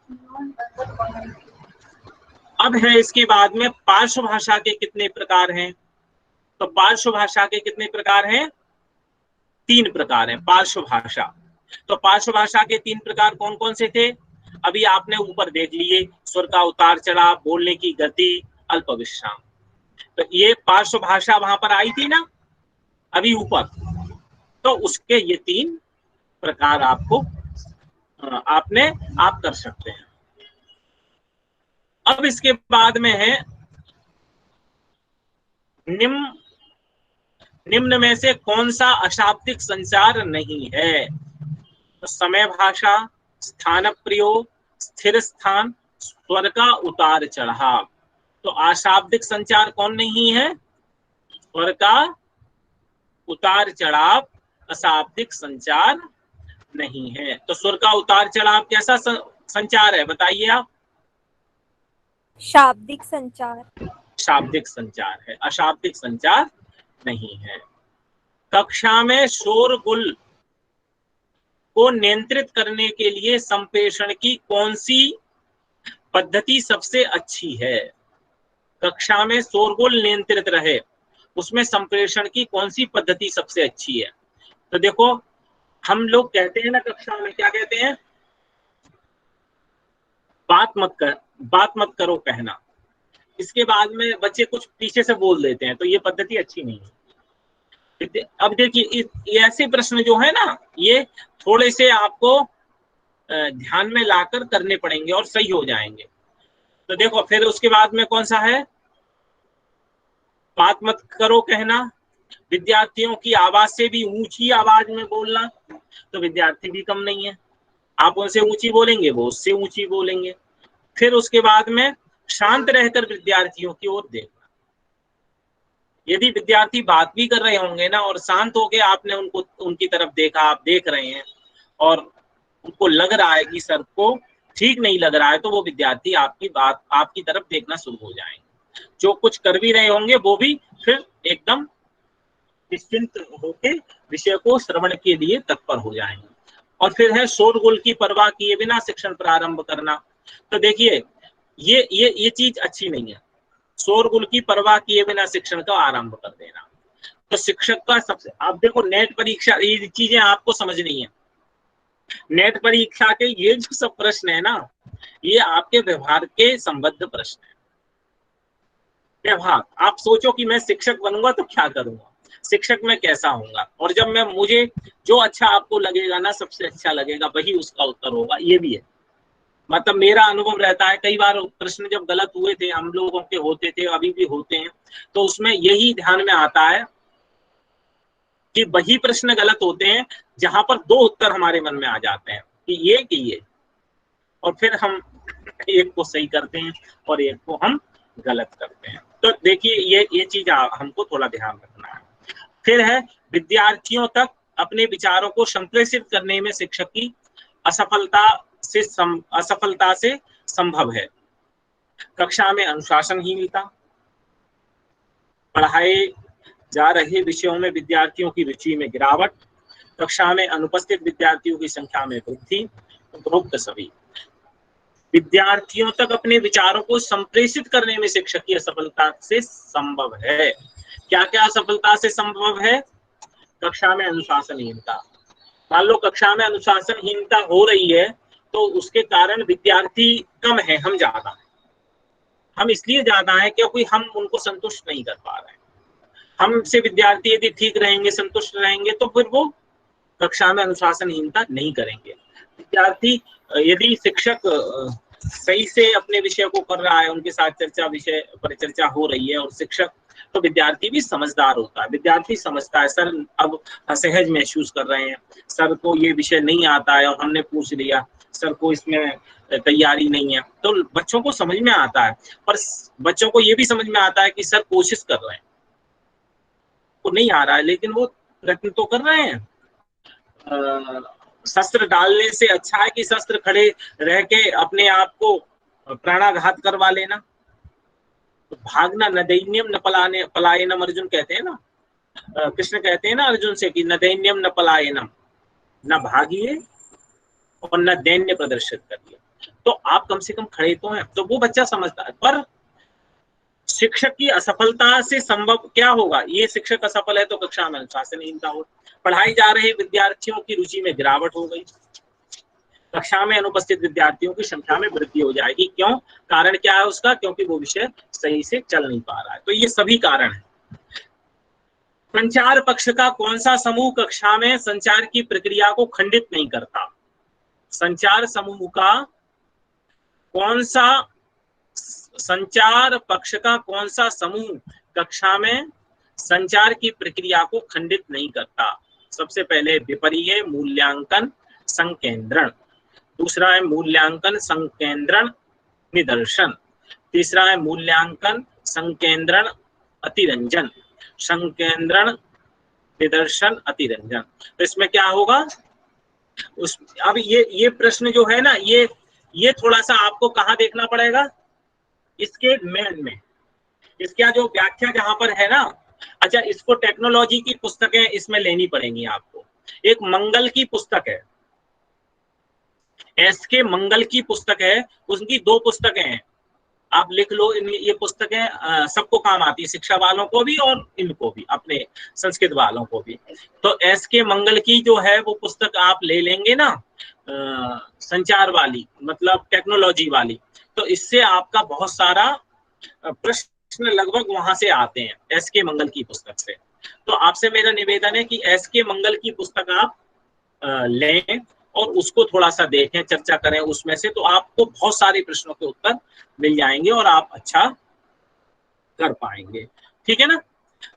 अब है इसके बाद में पार्श्व भाषा के कितने प्रकार हैं? तो पार्श्व भाषा के कितने प्रकार हैं? 3 प्रकार हैं पार्श्व भाषा। तो पार्श्व भाषा के 3 प्रकार कौन कौन से थे? अभी आपने ऊपर देख लिए, स्वर का उतार चढ़ाव, बोलने की गति, अल्प विश्राम। तो ये पार्श्व भाषा वहां पर आई थी ना अभी ऊपर, तो उसके ये 3 प्रकार आपको आप कर सकते हैं। अब इसके बाद में है निम्न निम्न में से कौन सा अशाब्दिक संचार नहीं है? तो समय भाषा, स्थान प्रयोग, स्थिर स्थान, स्वर का उतार चढ़ाव। तो अशाब्दिक संचार कौन नहीं है? स्वर का उतार चढ़ाव अशाब्दिक संचार नहीं है। तो स्वर का उतार चढ़ाव कैसा संचार है, बताइए आप? शाब्दिक संचार। शाब्दिक संचार है, अशाब्दिक संचार नहीं है। कक्षा में शोरगुल को नियंत्रित करने के लिए संप्रेषण की कौन सी पद्धति सबसे अच्छी है? कक्षा में शोरगुल नियंत्रित रहे, उसमें संप्रेषण की कौन सी पद्धति सबसे अच्छी है? तो देखो, हम लोग कहते हैं ना कक्षा में, क्या कहते हैं? बात मत करो कहना। इसके बाद में बच्चे कुछ पीछे से बोल देते हैं, तो ये पद्धति अच्छी नहीं है। अब देखिए, ये ऐसे प्रश्न जो है ना, ये थोड़े से आपको ध्यान में लाकर करने पड़ेंगे और सही हो जाएंगे। तो देखो, फिर उसके बाद में कौन सा है? बात मत करो कहना, विद्यार्थियों की आवाज से भी ऊंची आवाज में बोलना। तो विद्यार्थी भी कम नहीं है, आप उनसे ऊंची बोलेंगे, वो उससे ऊंची बोलेंगे। फिर उसके बाद में शांत रहकर विद्यार्थियों की ओर देखना। यदि विद्यार्थी बात भी कर रहे होंगे ना और शांत होकर आपने उनकी तरफ देखा, आप देख रहे हैं और उनको लग रहा है कि सर को ठीक नहीं लग रहा है, तो वो विद्यार्थी आपकी तरफ देखना शुरू हो जाएंगे। जो कुछ कर भी रहे होंगे वो भी फिर एकदम निश्चिंत होकर विषय को श्रवण के लिए तत्पर हो जाएंगे। और फिर है शोरगुल की परवाह किए बिना शिक्षण प्रारंभ करना। तो देखिए, ये चीज अच्छी नहीं है, शोरगुल की परवाह किए बिना शिक्षण का आरंभ कर देना। तो शिक्षक का सबसे, आप देखो नेट परीक्षा, ये चीजें आपको समझनी है। नेट परीक्षा के ये जो सब प्रश्न है ना, ये आपके व्यवहार के संबद्ध प्रश्न है। व्यवहार, आप सोचो कि मैं शिक्षक बनूंगा तो क्या करूंगा, शिक्षक में कैसा होगा, और जब मुझे जो अच्छा आपको लगेगा ना, सबसे अच्छा लगेगा, वही उसका उत्तर होगा। ये भी है, मतलब मेरा अनुभव रहता है, कई बार प्रश्न जब गलत हुए थे, हम लोगों के होते थे, अभी भी होते हैं, तो उसमें यही ध्यान में आता है कि वही प्रश्न गलत होते हैं जहां पर दो उत्तर हमारे मन में आ जाते हैं कि ये, और फिर हम एक को सही करते हैं और एक को हम गलत करते हैं। तो देखिए, ये चीज हमको थोड़ा ध्यान रखना है। फिर है विद्यार्थियों तक अपने विचारों को संप्रेषित करने में शिक्षक की असफलता से संभव है। कक्षा में अनुशासनहीनता, पढ़ाए जा रहे विषयों में विद्यार्थियों की रुचि में गिरावट, कक्षा में अनुपस्थित विद्यार्थियों की संख्या में वृद्धि, उपरोक्त सभी। विद्यार्थियों तक अपने विचारों को संप्रेषित करने में शिक्षक की असफलता से संभव है। क्या क्या असफलता से संभव है? कक्षा में अनुशासनहीनता, मान लो कक्षा में अनुशासनहीनता हो रही है, तो उसके कारण विद्यार्थी कम है, हम ज्यादा है। हम इसलिए ज्यादा है क्योंकि हम उनको संतुष्ट नहीं कर पा रहे हैं। हमसे विद्यार्थी यदि ठीक रहेंगे, संतुष्ट रहेंगे, तो फिर वो कक्षा में अनुशासनहीनता नहीं करेंगे। विद्यार्थी, यदि शिक्षक सही से अपने विषय को कर रहा है, उनके साथ विषय पर चर्चा हो रही है, और शिक्षक, तो विद्यार्थी भी समझदार होता है। विद्यार्थी समझता है, सर अब असहज महसूस कर रहे हैं, सर को ये विषय नहीं आता है और हमने पूछ लिया, सर को इसमें तैयारी नहीं है, तो बच्चों को समझ में आता है। और बच्चों को ये भी समझ में आता है कि सर कोशिश कर रहे हैं, को नहीं आ रहा है लेकिन वो प्रयत्न तो कर रहे हैं। शस्त्र डालने से अच्छा है कि शस्त्र खड़े रह के अपने आप को प्राणाघात करवा लेना। तो भागना, न दैन्यम न पलायनम, अर्जुन कहते हैं ना, कृष्ण कहते हैं ना अर्जुन से कि न दैन्यम न पलायनम, न भागिए और न दैन्य प्रदर्शित करिए। तो आप कम से कम खड़े तो हैं, तो वो बच्चा समझता है। पर शिक्षक की असफलता से संभव क्या होगा? ये शिक्षक असफल है तो कक्षा में अनुशासनहीनता हो, पढ़ाई जा रहे विद्यार्थियों की रुचि में गिरावट हो गई, कक्षा में अनुपस्थित विद्यार्थियों की संख्या में वृद्धि हो जाएगी। क्यों? कारण क्या है उसका? क्योंकि वो विषय सही से चल नहीं पा रहा है। तो ये सभी कारण है। संचार पक्ष का कौन सा समूह कक्षा में संचार की प्रक्रिया को खंडित नहीं करता? संचार समूह का कौन सा, संचार पक्ष का कौन सा समूह कक्षा में संचार की प्रक्रिया को खंडित नहीं करता। सबसे पहले विपर्य मूल्यांकन संकेंद्रण, दूसरा है मूल्यांकन संकेंद्रण निदर्शन, तीसरा है मूल्यांकन संकेंद्रण अतिरंजन, संकेंद्रण निदर्शन अतिरंजन। तो इसमें क्या होगा, अब ये प्रश्न जो है ना, ये थोड़ा सा आपको कहाँ देखना पड़ेगा, इसके मेन में, इसका जो व्याख्या जहां पर है ना, अच्छा इसको टेक्नोलॉजी की पुस्तकें इसमें लेनी पड़ेंगी आपको। एक मंगल की पुस्तक है, एसके मंगल की पुस्तक है, उसकी 2 पुस्तकें हैं, आप लिख लो। ये पुस्तकें सबको काम आती है, शिक्षा वालों को भी और इनको भी, अपने संस्कृत वालों को भी। तो एसके मंगल की जो है वो पुस्तक आप ले लेंगे ना, संचार वाली, मतलब टेक्नोलॉजी वाली, तो इससे आपका बहुत सारा प्रश्न लगभग वहां से आते हैं, एसके मंगल की पुस्तक से। तो आपसे मेरा निवेदन है कि एसके मंगल की पुस्तक आप लें और उसको थोड़ा सा देखें, चर्चा करें उसमें से, तो आपको बहुत सारे प्रश्नों के उत्तर मिल जाएंगे और आप अच्छा कर पाएंगे। ठीक है ना।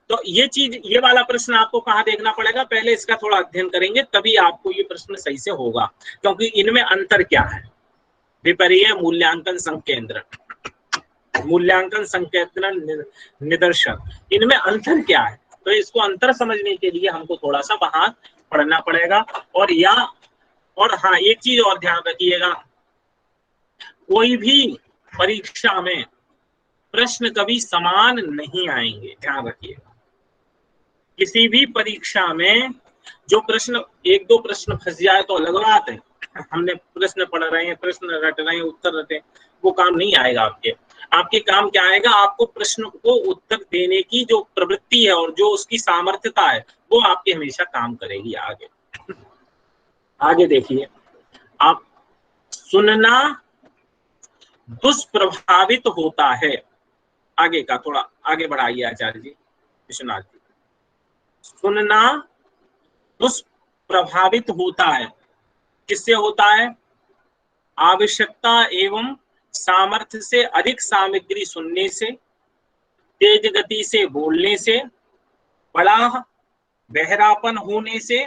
तो ये चीज, ये वाला प्रश्न आपको कहाँ देखना पड़ेगा, पहले इसका थोड़ा अध्ययन करेंगे तभी आपको ये प्रश्न सही से होगा, क्योंकि इनमें अंतर क्या है। विपर्य मूल्यांकन संकेंद्रण, मूल्यांकन संकेंद्रण निदर्शन, इनमें अंतर क्या है। तो इसको अंतर समझने के लिए हमको थोड़ा सा बाहर पढ़ना पड़ेगा। और हाँ, एक चीज और ध्यान रखिएगा, कोई भी परीक्षा में प्रश्न कभी समान नहीं आएंगे, ध्यान रखिएगा। किसी भी परीक्षा में जो प्रश्न, 1-2 प्रश्न फंस जाए तो अलग बात है, हमने प्रश्न पढ़ रहे हैं, प्रश्न रट रहे हैं, उत्तर रटे, वो काम नहीं आएगा आपके काम क्या आएगा, आपको प्रश्न को उत्तर देने की जो प्रवृत्ति है और जो उसकी सामर्थ्यता है, वो आपके हमेशा काम करेगी। आगे देखिए, आप सुनना दुष्प्रभावित होता है, आगे का थोड़ा आगे बढ़ाइए आचार्य जी, विश्वनाथ जी। सुनना दुष्प्रभावित होता है, किससे होता है, आवश्यकता एवं सामर्थ्य से अधिक सामग्री सुनने से, तेज गति से बोलने से, बड़ा बहरापन होने से,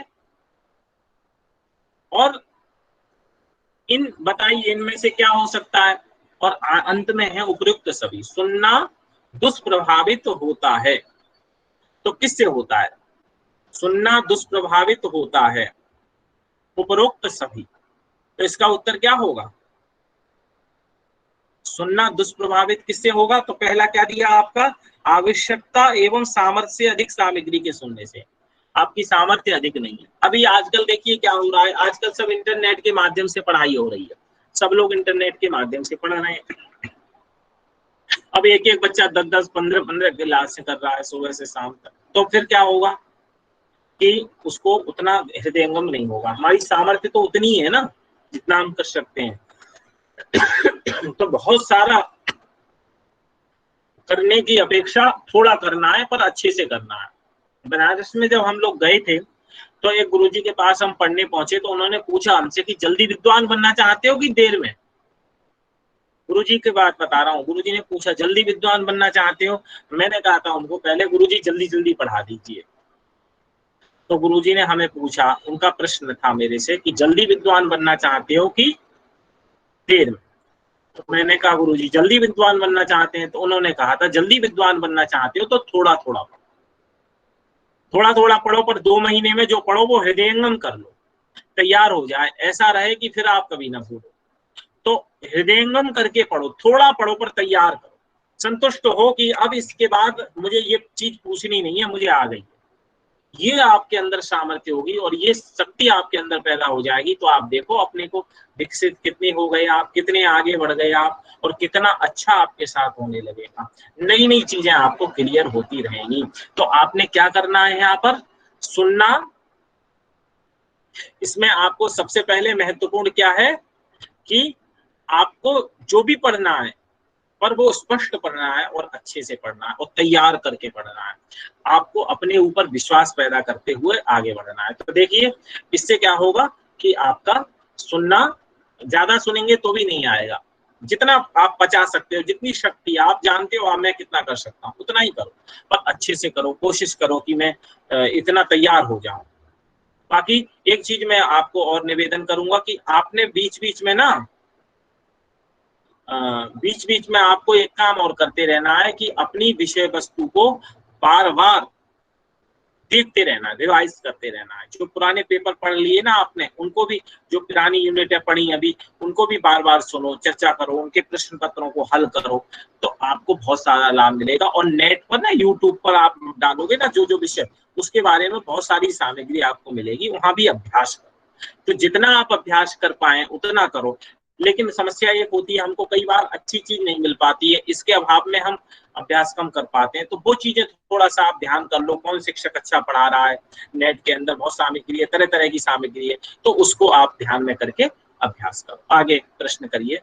और इन बताइए इनमें से क्या हो सकता है, और अंत में है उपयुक्त सभी। सुनना दुष्प्रभावित होता है, तो किससे होता है, सुनना दुष्प्रभावित होता है, उपरोक्त सभी। तो इसका उत्तर क्या होगा, सुनना दुष्प्रभावित किससे होगा, तो पहला क्या दिया आपका, आवश्यकता एवं सामर्थ्य से अधिक सामग्री के सुनने से। आपकी सामर्थ्य अधिक नहीं है। अभी आजकल देखिए क्या हो रहा है, आजकल सब इंटरनेट के माध्यम से पढ़ाई हो रही है, सब लोग इंटरनेट के माध्यम से पढ़ रहे हैं। अब एक बच्चा 10-10, 15-15 क्लास से कर रहा है सुबह से शाम तक, तो फिर क्या होगा कि उसको उतना हृदयंगम नहीं होगा। हमारी सामर्थ्य तो उतनी है ना जितना हम कर सकते हैं। तो बहुत सारा करने की अपेक्षा थोड़ा करना है, पर अच्छे से करना है। बनारस में जब हम लोग गए थे तो एक गुरुजी के पास हम पढ़ने पहुंचे, तो उन्होंने पूछा हमसे कि जल्दी विद्वान बनना चाहते हो कि देर में। गुरुजी की बात बता रहा हूँ, गुरुजी ने पूछा जल्दी विद्वान बनना चाहते हो। मैंने कहा था उनको पहले गुरुजी जल्दी जल्दी पढ़ा दीजिए। तो गुरुजी ने हमें पूछा, उनका प्रश्न था मेरे से कि जल्दी विद्वान बनना चाहते हो कि देर में। तो मैंने कहा गुरुजी जल्दी विद्वान बनना चाहते हैं। तो उन्होंने कहा था जल्दी विद्वान बनना चाहते हो तो थोड़ा थोड़ा पढ़ो, थोड़ा थोड़ा पढ़ो, पर 2 महीने में जो पढ़ो वो हृदयंगम कर लो, तैयार हो जाए, ऐसा रहे कि फिर आप कभी ना भूलो। तो हृदयंगम करके पढ़ो, थोड़ा पढ़ो पर तैयार करो, संतुष्ट हो कि अब इसके बाद मुझे ये चीज पूछनी नहीं है, मुझे आ गई। ये आपके अंदर सामर्थ्य होगी और ये शक्ति आपके अंदर पैदा हो जाएगी। तो आप देखो अपने को विकसित कितने हो गए आप, कितने आगे बढ़ गए आप, और कितना अच्छा आपके साथ होने लगेगा। नई नई चीजें आपको क्लियर होती रहेंगी। तो आपने क्या करना है यहाँ पर, सुनना। इसमें आपको सबसे पहले महत्वपूर्ण क्या है कि आपको जो भी पढ़ना है पर वो स्पष्ट पढ़ना है और अच्छे से पढ़ना है और तैयार करके पढ़ना है। आपको अपने ऊपर विश्वास पैदा करते हुए आगे बढ़ना है। तो देखिए इससे क्या होगा कि आपका सुनना, ज्यादा सुनेंगे तो भी नहीं आएगा, जितना आप पचा सकते हो, जितनी शक्ति आप जानते हो मैं कितना कर सकता हूँ उतना ही करो, पर अच्छे से करो, कोशिश करो कि मैं इतना तैयार हो जाऊं। बाकी एक चीज मैं आपको और निवेदन करूंगा कि आपने बीच बीच में ना बीच बीच में आपको एक काम और करते रहना है कि अपनी विषय वस्तु को बार बार देखते रहना, रिवाइज करते रहना है। जो पुराने पेपर पढ़ लिए ना आपने, उनको भी, जो पुरानी यूनिटें पढ़ी अभी, उनको भी बार बार सुनो, चर्चा करो, उनके प्रश्न पत्रों को हल करो, तो आपको बहुत सारा लाभ मिलेगा। और नेट पर ना, यूट्यूब पर आप डालोगे ना जो जो विषय, उसके बारे में बहुत सारी सामग्री आपको मिलेगी, वहां भी अभ्यास करो। तो जितना आप अभ्यास कर पाए उतना करो। लेकिन समस्या ये होती है, हमको कई बार अच्छी चीज नहीं मिल पाती है, इसके अभाव में हम अभ्यास कम कर पाते हैं। तो वो चीजें थोड़ा सा आप ध्यान कर लो, कौन शिक्षक अच्छा पढ़ा रहा है, नेट के अंदर बहुत सामग्री है, तरह तरह की सामग्री है, तो उसको आप ध्यान में करके अभ्यास करो। आगे प्रश्न करिए।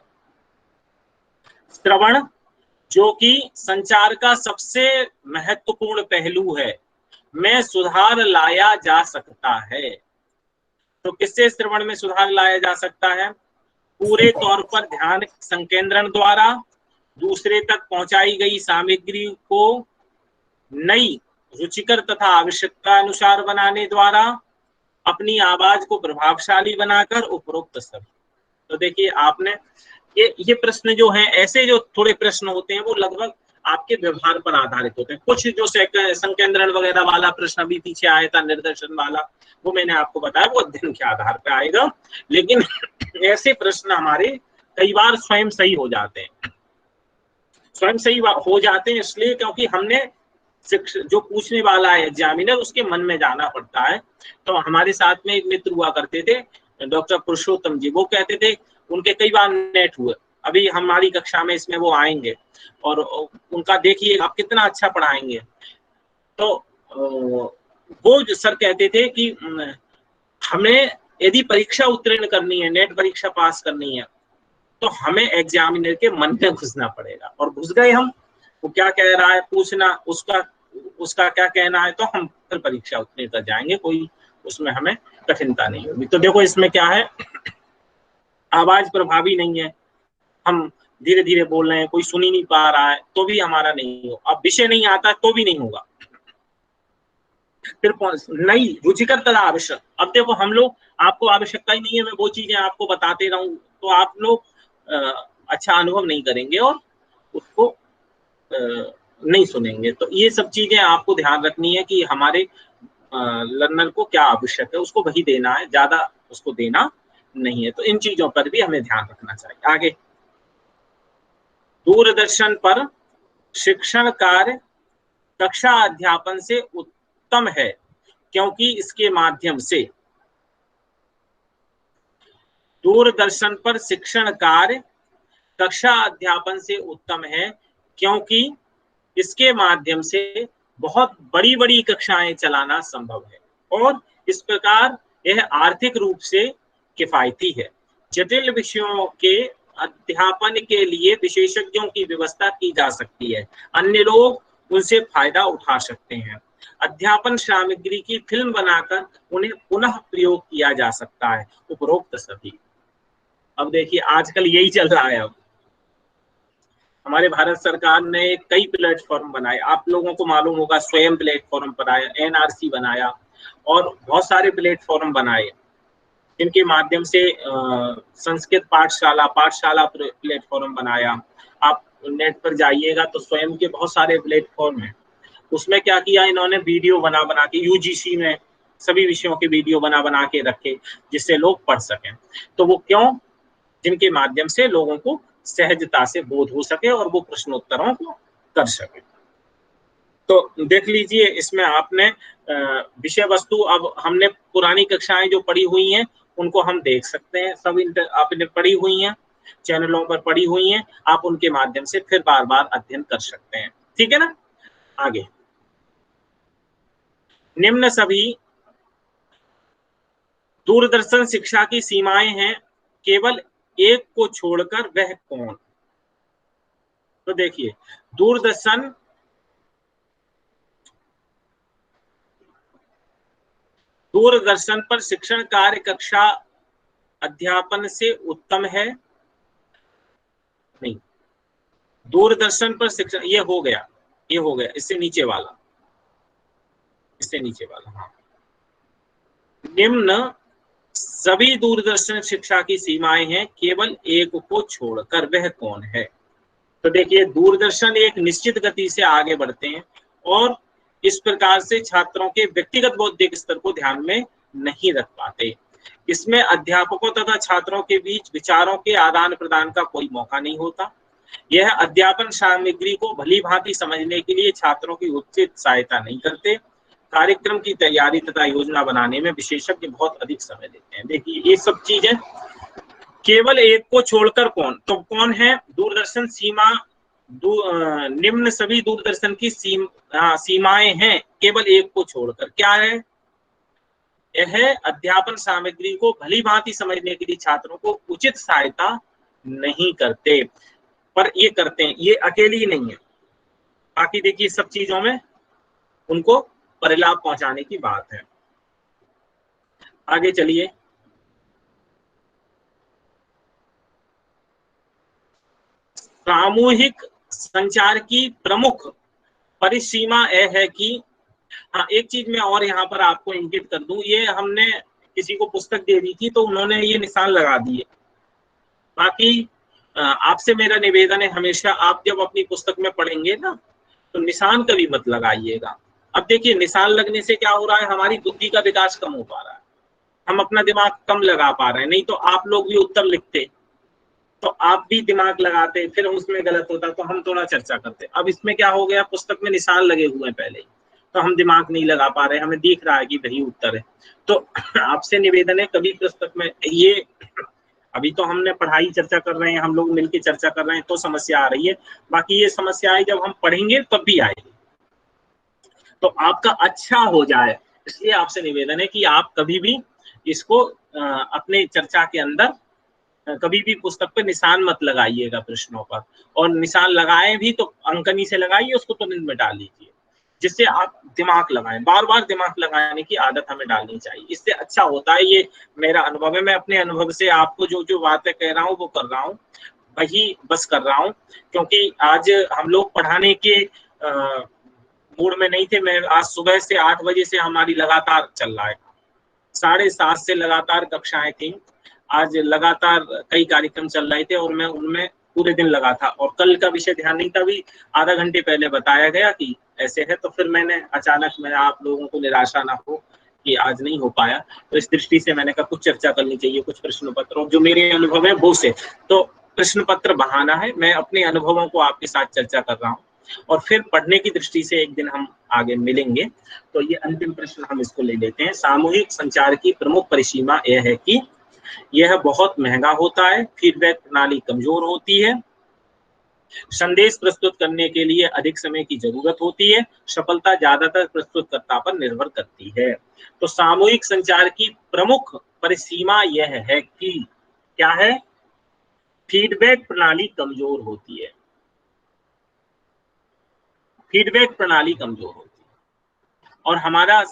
श्रवण, जो कि संचार का सबसे महत्वपूर्ण पहलू है, में सुधार लाया जा सकता है। तो किससे श्रवण में सुधार लाया जा सकता है? पूरे तौर पर ध्यान संकेंद्रण द्वारा, दूसरे तक पहुंचाई गई सामग्री को नई, रुचिकर तथा आवश्यकता अनुसार बनाने द्वारा, अपनी आवाज को प्रभावशाली बनाकर, उपरोक्त सभी। तो देखिए आपने ये प्रश्न जो हैं, ऐसे जो थोड़े प्रश्न होते हैं वो लगभग आपके व्यवहार पर आधारित होते हैं। कुछ जो संकेंद्रण वगैरह वाला प्रश्न अभी पीछे आया था, निर्देशन वाला, वो मैंने आपको बताया, वो अध्ययन के आधार पर आएगा। लेकिन ऐसे प्रश्न हमारे कई बार स्वयं सही हो जाते हैं। स्वयं सही हो जाते हैं इसलिए क्योंकि हमने जो पूछने वाला है एग्जामिनर, उसके मन में जाना पड़ता है। तो हमारे साथ में एक मित्र हुआ करते थे, डॉक्टर पुरुषोत्तम जी, वो कहते थे उनके कई बार नेट हुए, अभी हमारी कक्षा में इसमें वो आएंगे और उनका देखिए आप कितना अच्छा पढ़ाएंगे। तो वो सर कहते थे कि हमें यदि परीक्षा उत्तीर्ण करनी है, नेट परीक्षा पास करनी है, तो हमें एग्जामिनर के मन में घुसना पड़ेगा। और घुस गए हम, वो क्या कह रहा है पूछना, उसका क्या कहना है, तो हम फिर परीक्षा उत्तीर्ण कर जाएंगे, कोई उसमें हमें कठिनता नहीं होगी। तो देखो इसमें क्या है, आवाज प्रभावी नहीं है, हम धीरे धीरे बोल रहे हैं, कोई सुन ही नहीं पा रहा है, तो भी हमारा नहीं हो। अब विषय नहीं आता तो भी नहीं होगा। फिर नई, रुचिकर तथा आवश्यक। अब देखो हम लोग, आपको आवश्यकता ही नहीं है मैं वो चीजें आपको बताते रहूं, तो आप लोग अच्छा अनुभव नहीं करेंगे और उसको नहीं सुनेंगे। तो ये सब चीजें आपको ध्यान रखनी है कि हमारे लर्नर को क्या आवश्यक है, उसको वही देना है, ज्यादा उसको देना नहीं है। तो इन चीजों पर भी हमें ध्यान रखना चाहिए। आगे, दूरदर्शन पर शिक्षण कार्य कक्षा अध्यापन से उत्तम है, क्योंकि इसके माध्यम से, दूरदर्शन पर शिक्षण कार्य कक्षा अध्यापन से उत्तम है, क्योंकि इसके माध्यम से बहुत बड़ी बड़ी कक्षाएं चलाना संभव है और इस प्रकार यह आर्थिक रूप से किफायती है। जटिल विषयों के अध्यापन के लिए विशेषज्ञों की व्यवस्था की जा सकती है, अन्य लोग उनसे फायदा उठा सकते हैं। अध्यापन सामग्री की फिल्म बनाकर उन्हें पुनः प्रयोग किया जा सकता है, उपरोक्त सभी। अब देखिए आजकल यही चल रहा है। अब हमारे भारत सरकार ने कई प्लेटफॉर्म बनाए, आप लोगों को मालूम होगा, स्वयं प्लेटफॉर्म बनाया, एनआरसी बनाया और बहुत सारे प्लेटफॉर्म बनाए, जिनके माध्यम से संस्कृत पाठशाला प्लेटफॉर्म बनाया। आप नेट पर जाइएगा तो स्वयं के बहुत सारे प्लेटफॉर्म हैं। उसमें क्या किया इन्होंने, वीडियो बना बना के, यूजीसी में सभी विषयों के वीडियो बना बना के रखे, जिससे लोग पढ़ सकें। तो वो क्यों, जिनके माध्यम से लोगों को सहजता से बोध हो सके और वो प्रश्नोत्तरों को कर सके। तो देख लीजिए इसमें आपने विषय वस्तु, अब हमने पुरानी कक्षाएं जो पढ़ी हुई हैं उनको हम देख सकते हैं, सब आपने पढ़ी हुई हैं, चैनलों पर पढ़ी हुई हैं, आप उनके माध्यम से फिर बार बार अध्ययन कर सकते हैं। ठीक है ना। आगे, निम्न सभी दूरदर्शन शिक्षा की सीमाएं हैं, केवल एक को छोड़कर वह कौन? तो देखिए, दूरदर्शन पर शिक्षण कार्य कक्षा अध्यापन से उत्तम है, नहीं, दूरदर्शन पर शिक्षा, ये हो गया, इससे नीचे वाला, हाँ। निम्न सभी दूरदर्शन शिक्षा की सीमाएं हैं, केवल एक को छोड़कर, वह कौन है? तो देखिए, दूरदर्शन एक निश्चित गति से आगे बढ़ते हैं और इस प्रकार से छात्रों के व्यक्तिगत बौद्धिक स्तर को ध्यान में नहीं रख पाते। इसमें अध्यापकों तथा छात्रों के बीच विचारों के आदान प्रदान का कोई मौका नहीं होता। यह अध्यापन सामग्री को भली भांति समझने के लिए छात्रों की उचित सहायता नहीं करते। कार्यक्रम की तैयारी तथा योजना बनाने में विशेषज्ञ बहुत अधिक समय लेते हैं। देखिए, ये सब चीजें केवल एक को छोड़कर कौन, तो कौन है? दूरदर्शन सीमा, निम्न सभी दूरदर्शन की सीमाएं हैं, केवल एक को छोड़कर। क्या है? यह अध्यापन सामग्री को भली भांति समझने के लिए छात्रों को उचित सहायता नहीं करते, पर ये करते हैं, ये अकेली नहीं है। बाकी देखिए, सब चीजों में उनको परिलाभ पहुंचाने की बात है। आगे चलिए। सामूहिक संचार की प्रमुख परिसीमा यह है कि, हाँ, एक चीज मैं और यहाँ पर आपको इंगित कर दूं, ये हमने किसी को पुस्तक दे दी थी तो उन्होंने ये निशान लगा दिए। बाकी आपसे मेरा निवेदन है, हमेशा आप जब अपनी पुस्तक में पढ़ेंगे ना, तो निशान कभी मत लगाइएगा। अब देखिए, निशान लगने से क्या हो रहा है? हमारी बुद्धि का विकास कम हो पा रहा है, हम अपना दिमाग कम लगा पा रहे हैं। नहीं तो आप लोग भी उत्तर लिखते तो आप भी दिमाग लगाते, फिर उसमें गलत होता तो हम थोड़ा चर्चा करते। अब इसमें क्या हो गया, पुस्तक में निशान लगे हुए हैं पहले, तो हम दिमाग नहीं लगा पा रहे, हमें दिख रहा है कि वही उत्तर है। तो आपसे निवेदन है, कभी पुस्तक में ये, अभी तो हमने पढ़ाई चर्चा कर रहे हैं, हम लोग मिलकर चर्चा कर रहे हैं तो समस्या आ रही है, बाकी ये समस्याएं जब हम पढ़ेंगे तब भी आएगी, तो आपका अच्छा हो जाए, इसलिए आपसे निवेदन है कि आप कभी भी इसको अपने चर्चा के अंदर कभी भी पुस्तक पे निशान मत लगाइएगा प्रश्नों पर, और निशान लगाए भी तो अंकनी से लगाइए, उसको तुरंत में डाल लीजिए, जिससे आप दिमाग लगाएं। बार बार दिमाग लगाने की आदत हमें डालनी चाहिए, इससे अच्छा होता है। ये मेरा अनुभव है, मैं अपने अनुभव से आपको जो जो बातें कह रहा हूँ वो कर रहा हूँ, वही बस कर रहा हूँ, क्योंकि आज हम लोग पढ़ाने के मूड में नहीं थे। मैं आज सुबह से 8 बजे से हमारी लगातार चल रहा है, 7:30 से लगातार कक्षाएं थी, आज लगातार कई कार्यक्रम चल रहे थे और मैं उनमें पूरे दिन लगा था। और कल का विषय ध्यान नहीं था, भी आधा घंटे पहले बताया गया कि ऐसे है, तो फिर मैंने अचानक, मैं आप लोगों को निराशा ना हो कि आज नहीं हो पाया, तो इस दृष्टि से मैंने कहा कुछ चर्चा करनी चाहिए, कुछ प्रश्न पत्र, और जो मेरे अनुभव है वो से, तो प्रश्न पत्र बहाना है, मैं अपने अनुभवों को आपके साथ चर्चा कर रहा हूँ, और फिर पढ़ने की दृष्टि से एक दिन हम आगे मिलेंगे। तो ये अंतिम प्रश्न हम इसको ले लेते हैं। सामूहिक संचार की प्रमुख परिसीमा यह है कि यह बहुत महंगा होता है, फीडबैक प्रणाली कमजोर होती है, संदेश प्रस्तुत करने के लिए अधिक समय की जरूरत होती है, सफलता ज्यादातर प्रस्तुतकर्ता पर निर्भर करती है। तो सामूहिक संचार की प्रमुख परिसीमा यह है कि क्या है? फीडबैक प्रणाली कमजोर होती है, फीडबैक प्रणाली कमजोर होती है। और हमारा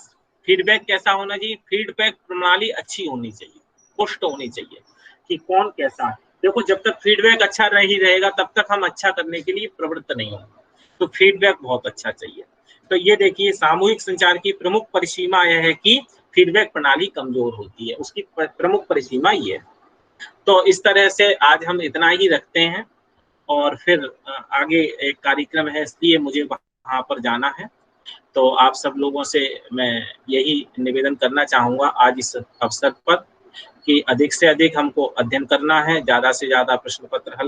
फीडबैक कैसा होना चाहिए? फीडबैक प्रणाली अच्छी होनी चाहिए, पुष्ट होनी चाहिए कि कौन कैसा है। देखो, जब तक फीडबैक अच्छा नहीं रहेगा तब तक हम अच्छा करने के लिए प्रवृत्त नहीं होंगे, तो फीडबैक बहुत अच्छा चाहिए। तो ये देखिए, सामूहिक संचार की प्रमुख परिसीमा यह है कि फीडबैक प्रणाली कमजोर होती है, उसकी प्रमुख परिसीमा ये है। तो इस तरह से आज हम इतना ही रखते हैं, और फिर आगे एक कार्यक्रम है, इसलिए मुझे वहां पर जाना है। तो आप सब लोगों से मैं यही निवेदन करना चाहूंगा आज इस अवसर पर कि अधिक से अधिक हमको अध्ययन करना है, ज्यादा से ज्यादा प्रश्न पत्र हल